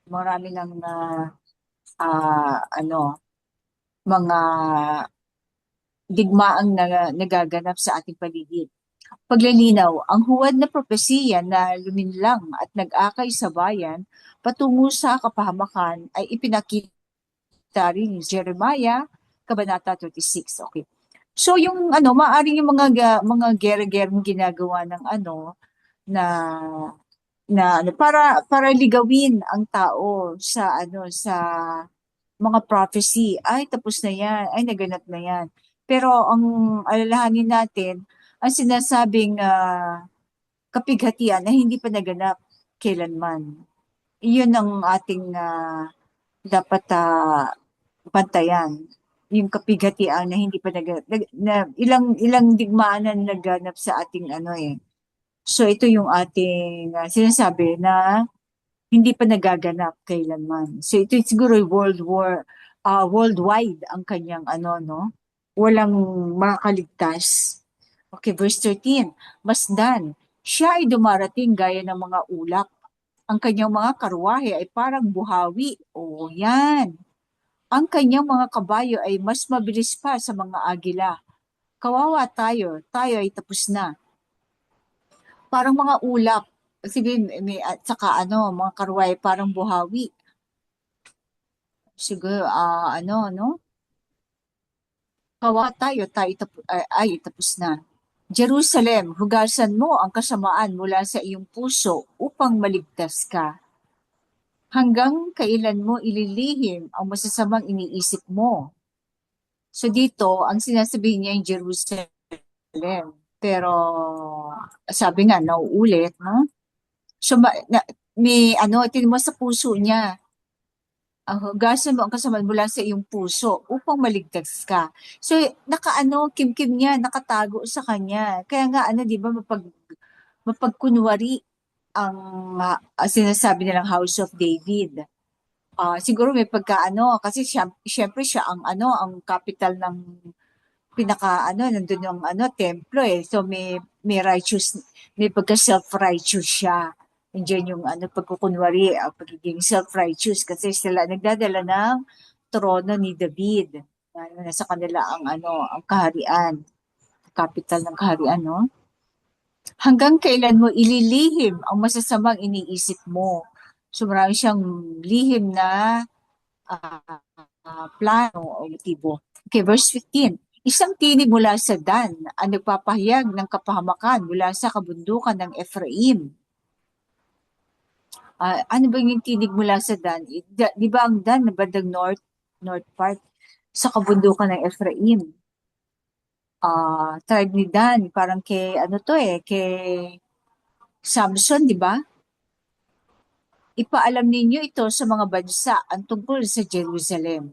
Marami ng mga digmaang nagaganap sa ating paligid. Paglalinaw, ang huwad na propesiya na luminlang at nag-akay sa bayan patungo sa kapahamakan ay ipinakita rin ni Jeremiah, Kabanata 36. Okay. So yung maaring yung mga gera-gerang ginagawa ng para ligawin ang tao sa mga prophecy, ay tapos na yan, ay naganap na yan. Pero ang alalahanin natin, ang sinasabing kapighatian na hindi pa naganap kailanman. Iyon ang ating dapat bantayan. Yung kapighatian na hindi pa naganap. Na ilang digmaan na naganap sa ating So ito yung ating sinasabi na hindi pa nagaganap kailanman. So ito siguro worldwide ang kanyang walang makaligtas. Okay, verse 13. Masdan, siya ay dumarating gaya ng mga ulap. Ang kanyang mga karwahe ay parang buhawi. O yan. Ang kanyang mga kabayo ay mas mabilis pa sa mga agila. Kawawa tayo ay tapos na. Parang mga ulap. Sige, at saka mga karwahe parang buhawi. Siguro, kawawa tayo ay tapos na. Jerusalem, hugasan mo ang kasamaan mula sa iyong puso upang maligtas ka. Hanggang kailan mo ililihim ang masasamang iniisip mo? So dito, ang sinasabihin niya yung Jerusalem. Pero sabi nga, nauulit, no? So may tingin mo sa puso niya. Hugasan mo ang kasamaan mula sa iyong puso upang maligtas ka. So, kimkim niya, nakatago sa kanya. Kaya nga, di ba, mapagkunwari ang sinasabi nilang House of David. Siguro may kasi syempre siya ang capital ng nandun yung templo So, may righteous, may pagka self-righteous siya. Nandiyan yung pagkukunwari, pagiging self-righteous kasi sila nagdadala ng trono ni David. Nasa kanila ang kaharian, capital ng kaharian, no? Hanggang kailan mo ililihim ang masasamang iniisip mo? So marami siyang lihim na plano o motibo. Okay, verse 15. Isang tinig mula sa Dan ang nagpapahayag ng kapahamakan mula sa kabundukan ng Ephraim. Ano ba yung tinig mula sa Dan? Di ba ang Dan na bandang north part sa kabundukan ng Ephraim? tribe ni Dan, parang kay ano to kay Samson, di ba? Ipaalam ninyo ito sa mga bansa ang tungkol sa Jerusalem.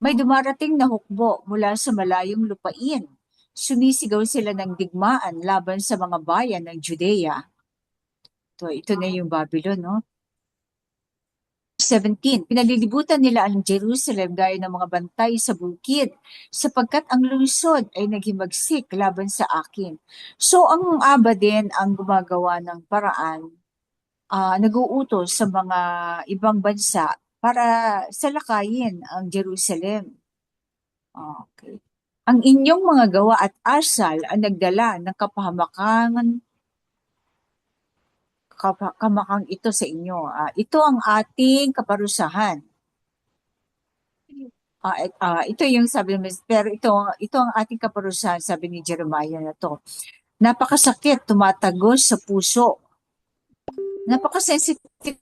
May dumarating na hukbo mula sa malayong lupain. Sumisigaw sila ng digmaan laban sa mga bayan ng Judea. Ito na yung Babylon, no? 17, pinalilibutan nila ang Jerusalem gaya ng mga bantay sa bukid, sapagkat ang lungsod ay naghimagsik laban sa akin. So, ang Aba din ang gumagawa ng paraan, nag-uutos sa mga ibang bansa para salakayin ang Jerusalem. Okay. Ang inyong mga gawa at asal ang nagdala ng kamakang ito sa inyo. Ito ang ating kaparusahan. Ito yung sabi ng pero ito ang ating kaparusahan, sabi ni Jeremiah na to. Napakasakit, tumatagos sa puso. Napakasensitive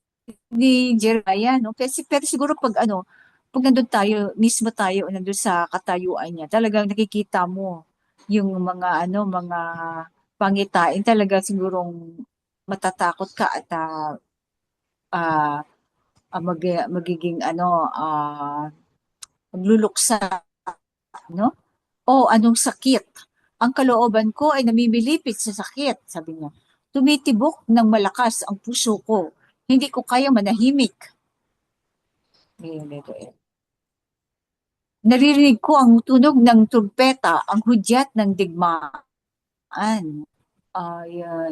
ni Jeremiah, no? Pero siguro pag nandun tayo, mismo tayo, nandun sa katayuan niya, talagang nakikita mo yung mga pangitain, talaga sigurong matatakot ka at ah, magiging magluluksa, no? O anong sakit? Ang kalooban ko ay namimilipit sa sakit, sabi niya. Tumitibok ng malakas ang puso ko. Hindi ko kaya manahimik. Naririnig ko ang tunog ng trumpeta, ang hudyat ng digmaan.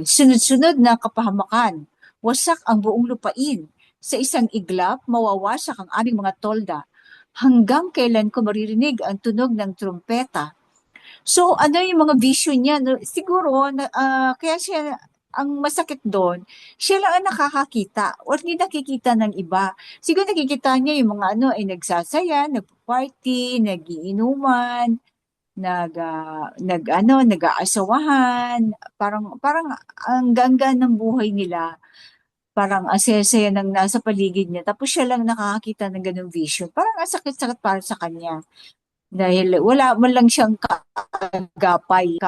Sunod-sunod na kapahamakan. Wasak ang buong lupain. Sa isang iglap, mawawasak ang aming mga tolda. Hanggang kailan ko maririnig ang tunog ng trumpeta? So, ano yung mga vision niya? No? Siguro, kaya siya, ang masakit doon, siya lang ang nakakakita or hindi nakikita ng iba. Siguro nakikita niya yung mga ay nagsasaya, nagpa-party, nagiinuman, nag-aasawahan, parang ang ganda ng buhay nila, parang ang saya-saya ng nasa paligid niya. Tapos siya lang nakakakita ng ganung vision. Parang ang sakit-sakit para sa kanya. Dahil wala man lang siyang gapay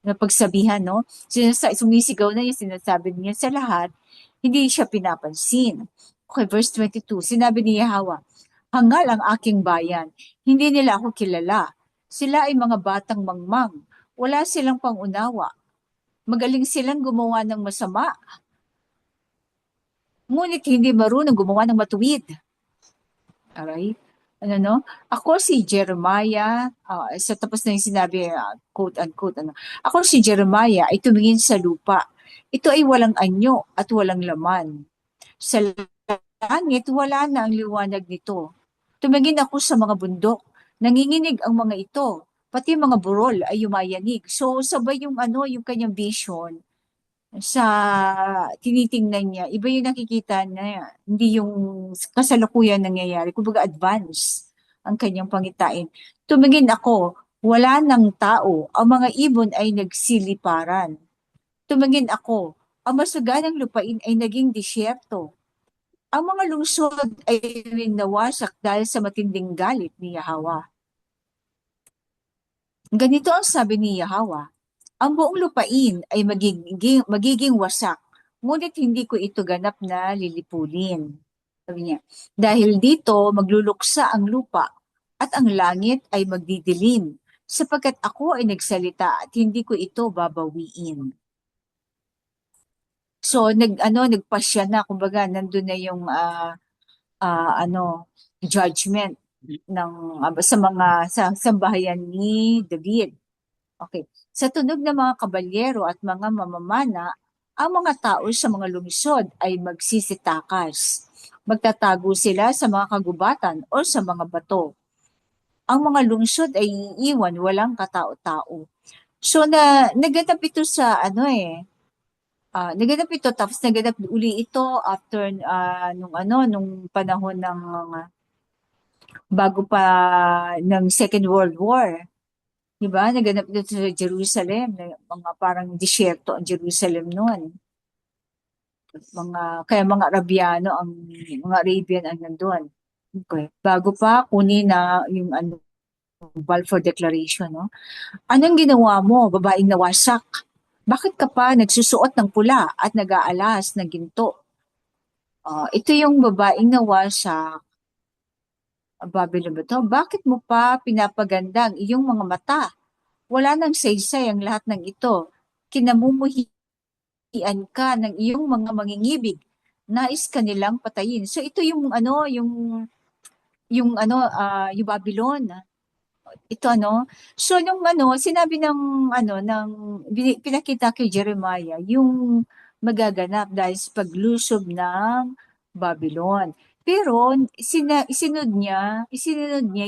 na pagsabihan, no? Sumisigaw na yung sinasabi niya sa lahat, hindi siya pinapansin. Okay, verse 22, sinabi ni Yahweh, hangal ang aking bayan, hindi nila ako kilala. Sila ay mga batang mangmang, wala silang pangunawa. Magaling silang gumawa ng masama, ngunit hindi marunong gumawa ng matuwid. Alright? No? Ako si Jeremiah, sa tapos na yung sinabi, quote unquote, ako si Jeremiah ay tumingin sa lupa. Ito ay walang anyo at walang laman. Sa langit, wala na ang liwanag nito. Tumingin ako sa mga bundok. Nanginginig ang mga ito. Pati mga burol ay yumayanig. So, sabay yung kanyang vision sa tinitingnan niya, iba yung nakikita niya, hindi yung kasalukuyan nangyayari. Kumbaga advance ang kanyang pangitain. Tumingin ako, wala ng tao, ang mga ibon ay nagsiliparan. Tumingin ako, ang masaganang lupain ay naging disyerto. Ang mga lungsod ay nawasak dahil sa matinding galit ni Yahweh. Ganito ang sabi ni Yahweh, ang buong lupain ay magiging wasak, ngunit hindi ko ito ganap na lilipulin. Sabi niya, dahil dito magluluksa ang lupa at ang langit ay magdidilim, sapagkat ako ay nagsalita at hindi ko ito babawiin. So nagpasya na, kumbaga nandun na yung judgment ng sa sambahayan ni David. Okay. Sa tunog ng mga kabalyero at mga mamamana, ang mga tao sa mga lungsod ay magsisitakas. Magtatago sila sa mga kagubatan o sa mga bato. Ang mga lungsod ay iiwan walang katao-tao. So naganap ito sa naganap ito tapos naganap uli ito after nung panahon ng bago pa ng Second World War. Diba? Naganap dito sa Jerusalem, mga parang disyerto ang Jerusalem noon. Kaya mga mga Arabian ang nandoon. Okay. Bago pa kunin na yung Balfour Declaration, no? Anong ginawa mo, babaeng nawasak? Bakit ka pa nagsusuot ng pula at nag-aalas ng ginto? Ito yung babaeng nawasak. Babylon ba to? Bakit mo pa pinapaganda ang iyong mga mata? Wala nang saysay ang lahat ng ito. Kinamumuhian ka ng iyong mga mangingibig. Nais ka nilang patayin. So ito yung ano, yung Babylon. Ito ano. So nung ano, sinabi ng pinakita kay Jeremiah yung magaganap dahil sa paglusob ng Babylon. Pero isinunod niya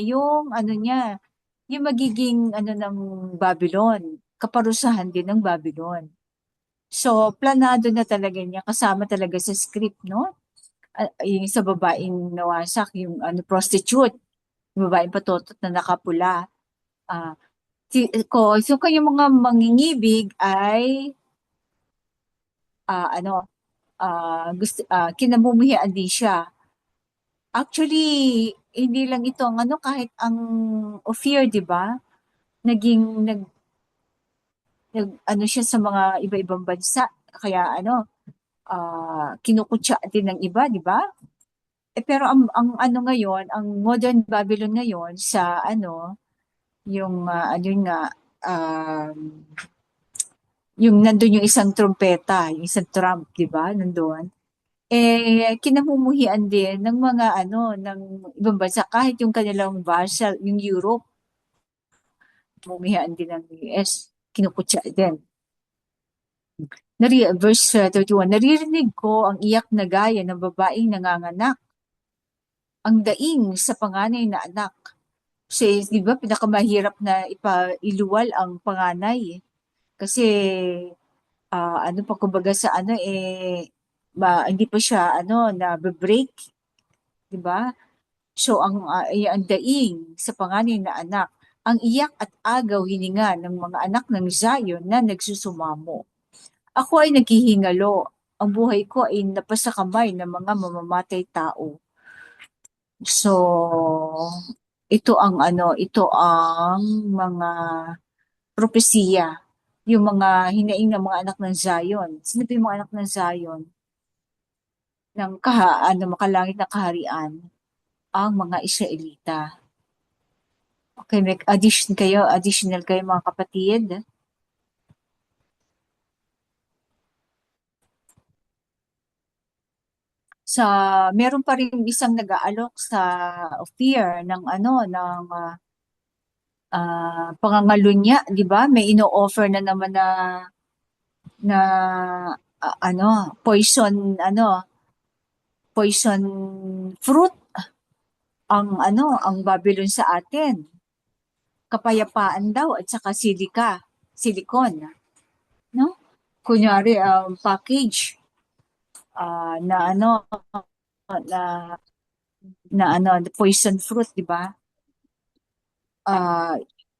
yung ano niya, yung magiging ano ng Babylon, kaparusahan din ng Babylon. So planado na talaga niya, kasama talaga sa script, no? Yung sa babaeng nawasak, yung ano prostitute, yung babaeng patotot na nakapula. Ah, so kayong mga mangingibig ay kinamumuhian din siya. Actually, hindi lang ito ang ano, kahit ang Ophir, di ba? Nag ano siya sa mga iba-ibang bansa. Kaya kinukutya din ng iba, di ba? Pero ang ano ngayon, ang modern Babylon ngayon sa ano, yung ano nga, um, yung nandun yung isang trumpeta, yung isang trump, di ba? Nandun. Kinamumuhian din ng mga ano, ng ibang bansa, kahit yung kanilang vassal, yung Europe, kinamumuhian din ng US, kinukutya din. Verse 31, naririnig ko ang iyak na gaya ng babaeng nanganganak, ang daing sa panganay na anak. Kasi, di ba, pinakamahirap na ipailuwal ang panganay. Kasi, ano pa, kumbaga sa ano, hindi pa siya, ano, na-break, di ba? So, ang daing sa panganay na anak, ang iyak at agaw hininga ng mga anak ng Zion na nagsusumamo. Ako ay naghihingalo. Ang buhay ko ay napasakamay ng mga mamamatay tao. So, ito ang mga propesiya, yung mga hinaing ng mga anak ng Zion. Sino ba yung mga anak ng Zion? Ng makalangit na kaharian, ang mga Israelita. Okay, may additional kayo mga kapatid. Meron pa rin isang nag-aalok sa Ophir ng pangangalunya, di ba? May ino-offer na naman na poison fruit ang Babylon sa atin. Kapayapaan daw at saka silicon, no? Kunyari package na poison fruit, di ba?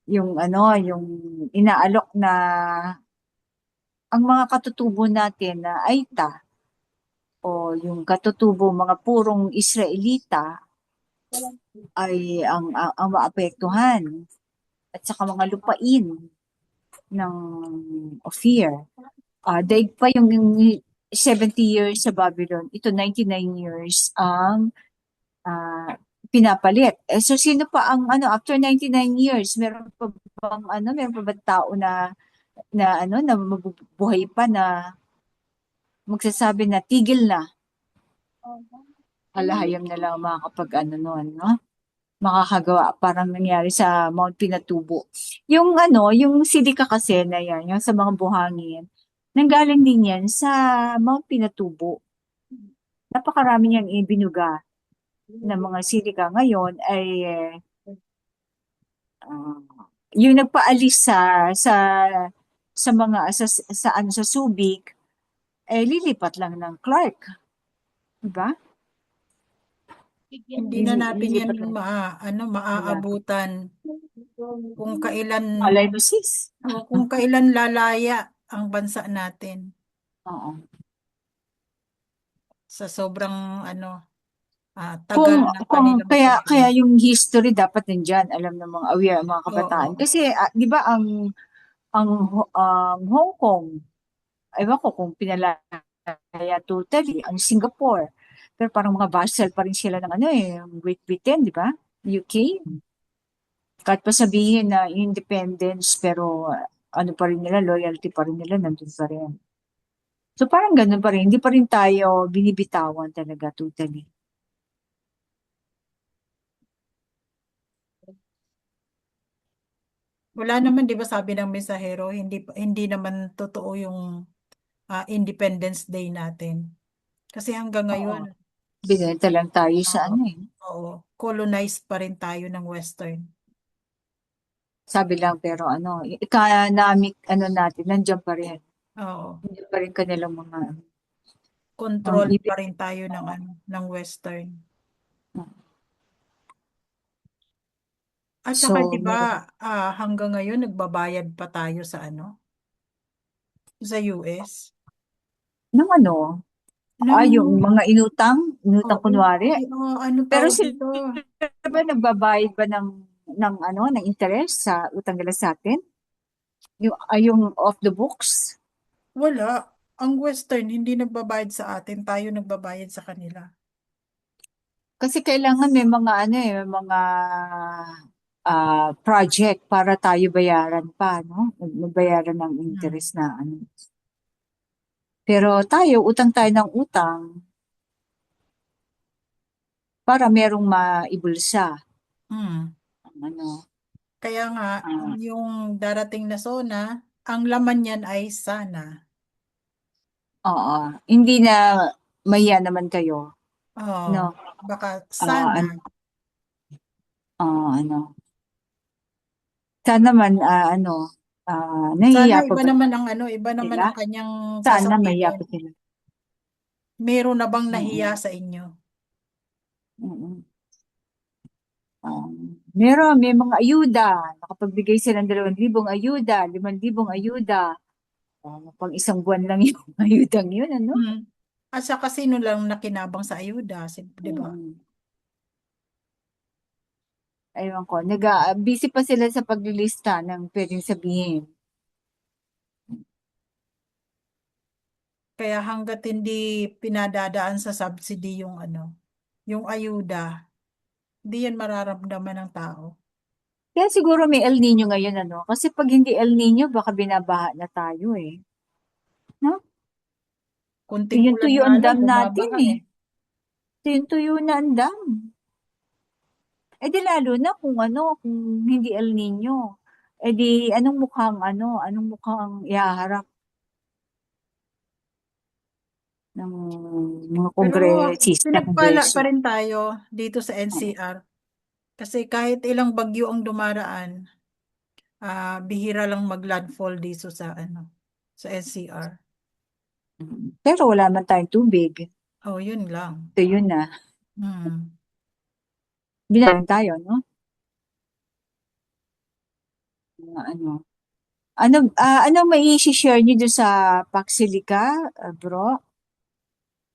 Yung inaalok na ang mga katutubo natin na Aita o yung katutubo mga purong Israelita ay ang maapektuhan at saka mga lupain ng Ophir. Daig pa yung 70 years sa Babylon, ito 99 years ang pinapalit. So sino pa ang after 99 years, meron pa bang tao na mabubuhay pa na magsasabi na tigil na? Alahayam na lang noon, no? Makakagawa, parang nangyari sa Mount Pinatubo. Yung silika kasi na yan, yung sa mga buhangin, nanggaling din yan sa Mount Pinatubo. Napakarami niyang ibinuga ng mga silika ngayon ay yung nagpaalis sa Subic lilipat lang ng Clark. Diba? Hindi na natin yan Lilipat lang. maaabutan kung kailan Alay mo sis. kung kailan lalaya ang bansa natin Oo. sa sobrang tagal na Kung kanila kaya magkaroon. yung history dapat nandyan, alam ng mga aware ang mga kabataan. Oo. Kasi 'di ba ang Hong Kong, ewan ko kung pinalaya totally ang Singapore. Pero parang mga vassal pa rin sila ng Great Britain, di ba? UK. Kahit pa sabihin na independence, pero ano pa rin nila, loyalty pa rin nila, nandun pa rin. So parang ganun pa rin, hindi pa rin tayo binibitawan talaga totally. Wala naman, 'di ba, sabi ng mensahero, hindi naman totoo yung Independence Day natin. Kasi hanggang Oo. ngayon, Binenta lang tayo sa oo, ano. oo, colonized pa rin tayo ng Western. Sabi lang pero economic natin, nandiyan pa rin. Oo, Nandiyan pa rin kanilang mga control pa ibig. rin tayo ng ng Western. At saka, 'di So, ba, meron hanggang ngayon nagbabayad pa tayo sa sa US. ng yung Ng mga inutang kunwari. ano Pero tawag sila dito? ba nagbabayad ba ng interest sa utang nila sa atin? Yung off the books? Wala. Ang Western hindi nagbabayad sa atin, tayo nagbabayad sa kanila. Kasi kailangan may mga may mga project para tayo bayaran pa, no? Magbayaran ng Hmm. interest na Pero tayo, utang tayo ng utang para merong maibulsa. Hmm. Ang Ano, Kaya nga, ah, yung darating na SONA, ang laman niyan ay sana. oo. Hindi na mahiya naman kayo, no? Oh, baka Ah, sana. ano, sana man, Sana nahihiya pa iba ba naman ang iba naman sila? ang kanyang Sana mahiya sasabihin. pa sila. Meron na bang nahiya Mm, sa inyo? mm. May mga ayuda. Nakapagbigay sila ng 2,000 ayuda, 5,000 ayuda. Pang isang buwan lang yung ayudang yun, ano? Hmm. At saka sino lang nakinabang sa ayuda, 'di ba? Mm. Ewan ko, busy pa sila sa paglilista ng pwedeng sabihin. Kaya hangga't hindi pinadadaan sa subsidy yung ayuda, hindi yan mararamdaman ng tao. Kaya siguro may El Nino ngayon, ano? Kasi pag hindi El Nino, baka binabaha na tayo eh. No? Kunting ulan Tuyong-tuyo nga ang lang, dam natin bumabaha eh. eh. Tuyong-tuyo na ang dam. Eh di lalo na kung hindi El Nino. Eh di, anong mukhang ihaharap ng mga Pero kongresista, pinagpala kongreso. pa rin tayo dito sa NCR. Kasi kahit ilang bagyo ang dumaraan, bihira lang maglandfall dito sa NCR. Pero wala man tayong tubig. Oh, yun lang. So yun na. Hmm. Binalan tayo, no? Mga ano may i-share niyo doon sa Paxilica, bro?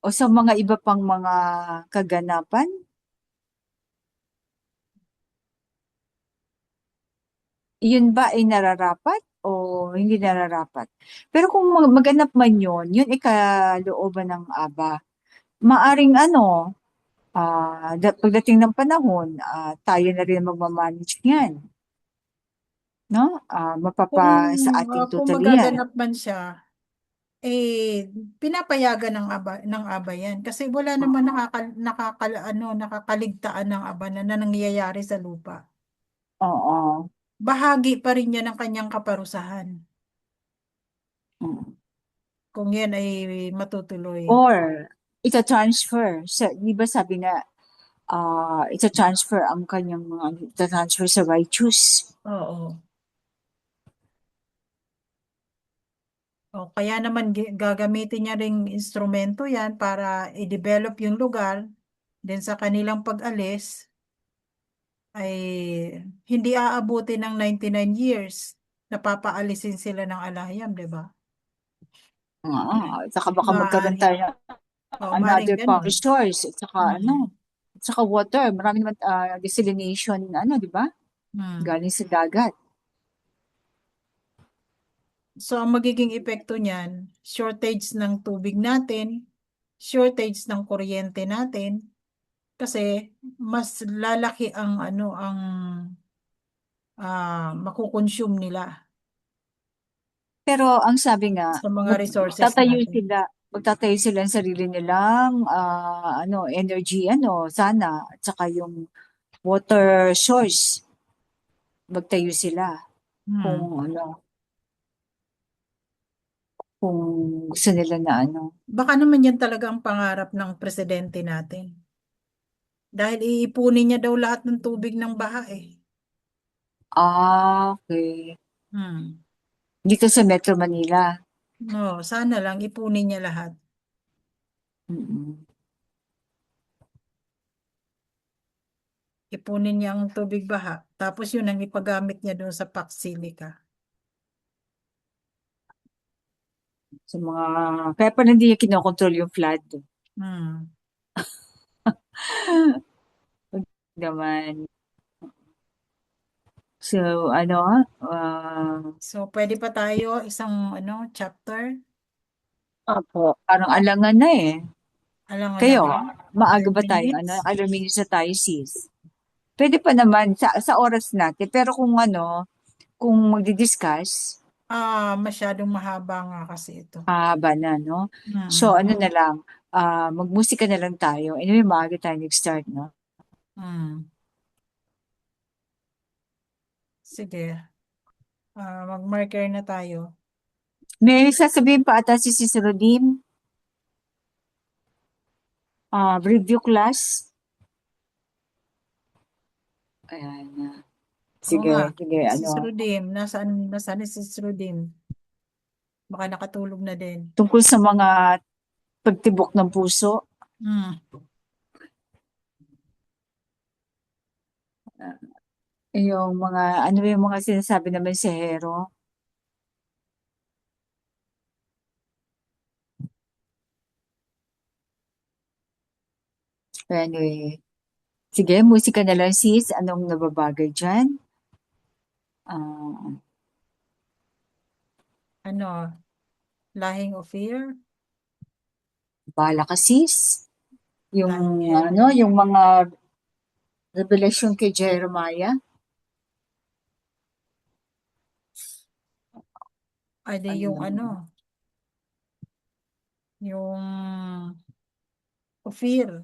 O sa mga iba pang mga kaganapan? Yun ba ay nararapat o hindi nararapat? Pero kung maganap man yun ay kalooban ng Aba. Maaring pagdating ng panahon, tayo na rin magmamanage niyan, no? Kung, Sa ating kung tutulyan. magaganap man siya, pinapayagan ng aba yan. Kasi wala naman nakakaligtaan ng aba na nangyayari sa lupa. Oo. Bahagi pa rin yan ng kanyang kaparusahan. Mm. Kung yan ay matutuloy. Or, ita-transfer. Di ba sabi nga, ita-transfer ang kanyang mga, ita-transfer sa righteous. Oo. O, kaya naman gagamitin niya ring instrumento yan para i-develop yung lugar. Then sa kanilang pag-alis ay hindi aabuti ng 99 years. Napapaalisin sila ng alayam, di ba? Saka baka magkaroon Maaari. tayo ng O, maaring another power ganun. source. At saka Mm. Saka water, marami naman desalination, di ba? Hmm. Galing sa dagat. So, ang magiging epekto niyan, shortage ng tubig natin, shortage ng kuryente natin, kasi mas lalaki ang makukonsume nila Pero ang sabi nga, sa mga resources natin. magtatayo sila ng sarili nilang energy sana at saka yung water source magtayo sila Hmm. kung gusto nila na Baka naman yan talaga ang pangarap ng presidente natin. Dahil iipunin niya daw lahat ng tubig ng baha eh. Okay. Hmm. Dito sa Metro Manila. No, sana lang ipunin niya lahat. Mm. Ipunin niya ang tubig baha. Tapos yun ang ipagamit niya doon sa Pacsilica. Sa mga, kaya pa hindi niya kinokontrol yung flood. Hmm. Naman. So, So, pwede pa tayo isang chapter. Opo. parang alangan na eh. Alam Kayo, na. maaga 10 ba tayo? minutes? Ilang minutes na tayo, sis? Pwede pa naman sa oras natin. Pero kung magdi-discuss, Masyadong mahaba nga kasi ito. haba na, no? So, Hmm. na lang, magmusika na lang tayo. Anyway, maaga tayo nag-start, no? Hmm. Sige. Mag-marker na tayo. May sasabihin pa ata si Sis Rodim, review class. Ayan na. Oo nga. Sige, Sis Rudim. Nasaan ni Sis Rudim? Baka nakatulog na din. tungkol sa mga pagtibok ng puso. Hmm. Yung yung mga sinasabi naman sa Hero. Anyway, sige, musika na lang sis. Anong nababagay dyan? Lahing of Fear? Bahala ka sis. Yung, Daniel. yung mga revelation kay Jeremiah. Ay, di yung yung of Fear.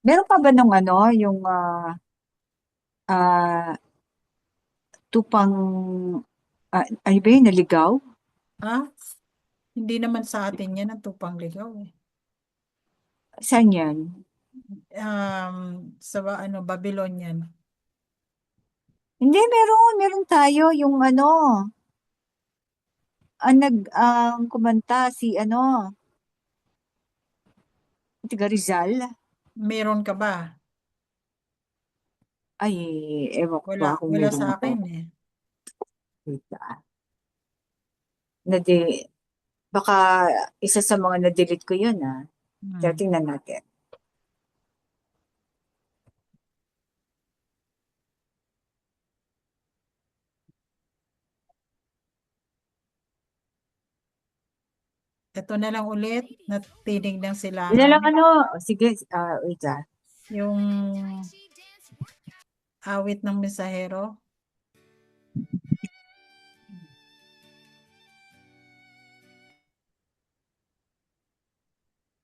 Meron pa ba nung yung tupang, ay ba yun, naligaw? Hindi naman sa atin yan ang tupang ligaw eh. Saan yan? Sa Babylonian. Hindi, meron tayo yung ang kumanta si taga Rizal. Meron ka ba? Ay, ewan ko ba kung Wala meron sa ako. akin eh. Baka isa sa mga na-delete ko yun Hmm. Tingnan natin. Ito na lang ulit, natinig ng Yun na silangan. lang sige, wait Yung awit ng mensahero.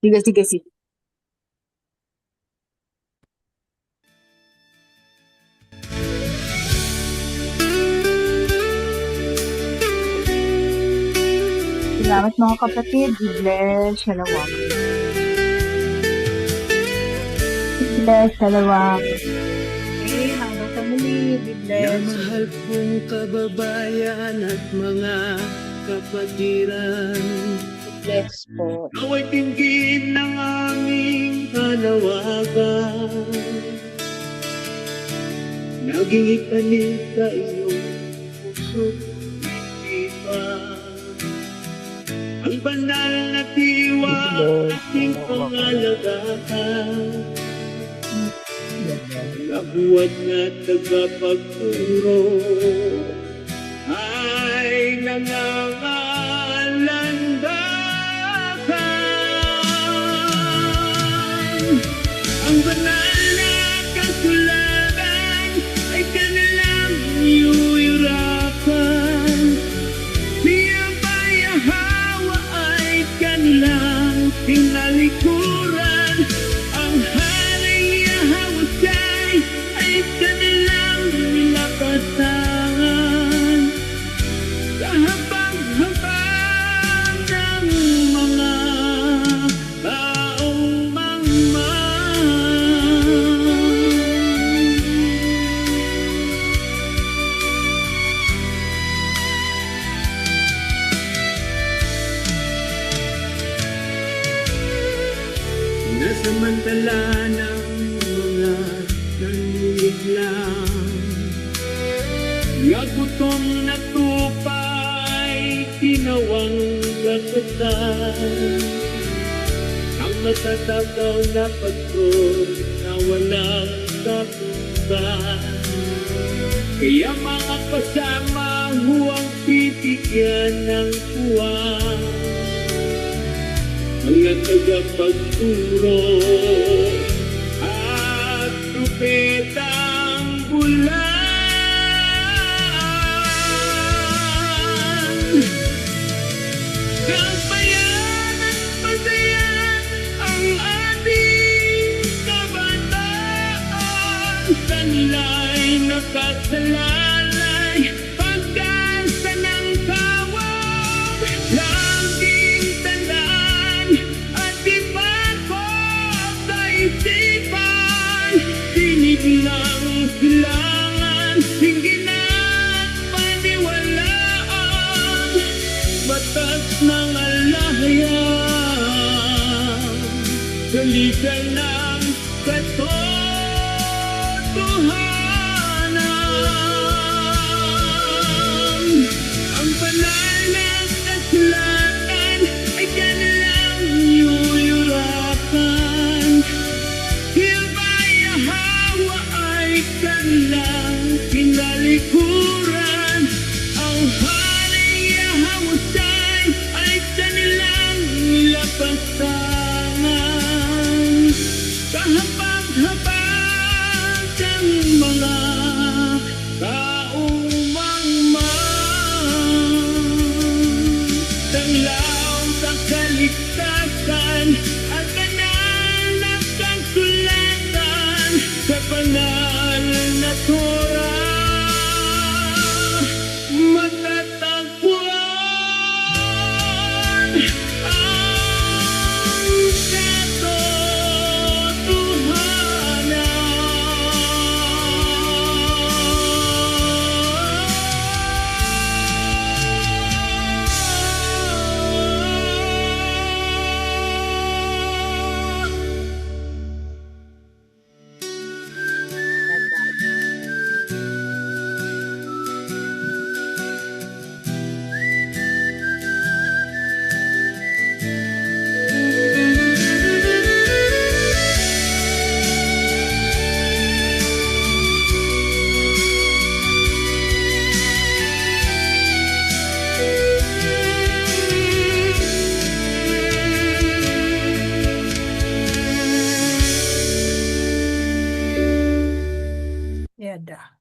Sige. Salamat mga kapatid. God bless. Shalawam. God bless. Shalawam. Okay, hanggang sa muli. Be blessed. Mahal kong kababayan at mga kapatiran, Bless po. nawa'y tinggin ng aming panawagan. Naging ikanin sa iyong puso't isipan. Ang banal na diwa ating pangalagahan. Kabuwad na tagapagturo ay nangangalandakan. Ang banal na kasulatan ay kanilang yuyurapan. Siyang bayahawa ay kanilang tinalikuran. Ang haring Yahawasay ay kanilang nilapasangan. Sa habang-habang ng mga taong nasamantala ng mga nanliliglang. Nagutom na tupay, ginawang gatutan. Ang matatagaw na pagod na walang kapusan. Kaya mga kasama, huwag bibigyan ng puwang. Mga tagapagturo at trupetang bulan. Kabayan at pasayan ang ating kabataan. Sanila'y nakasalalay, pag-asa ng kawang. Laging tandaan at ipagpag sa isipan. Tinig lang silangan, hinggin at paniwalaan. Batas ng alahayang, saligan ng katotohanan. Ang banal na kasulatan ay kanilang yuyurapan. Hilbayahawa ay kanilang pinalikuran. Ang haring Yahawasay ay kanilang nilapasangan. Kahabag-habag ang mga taong mangmang. Tanglaw sa kaligtasan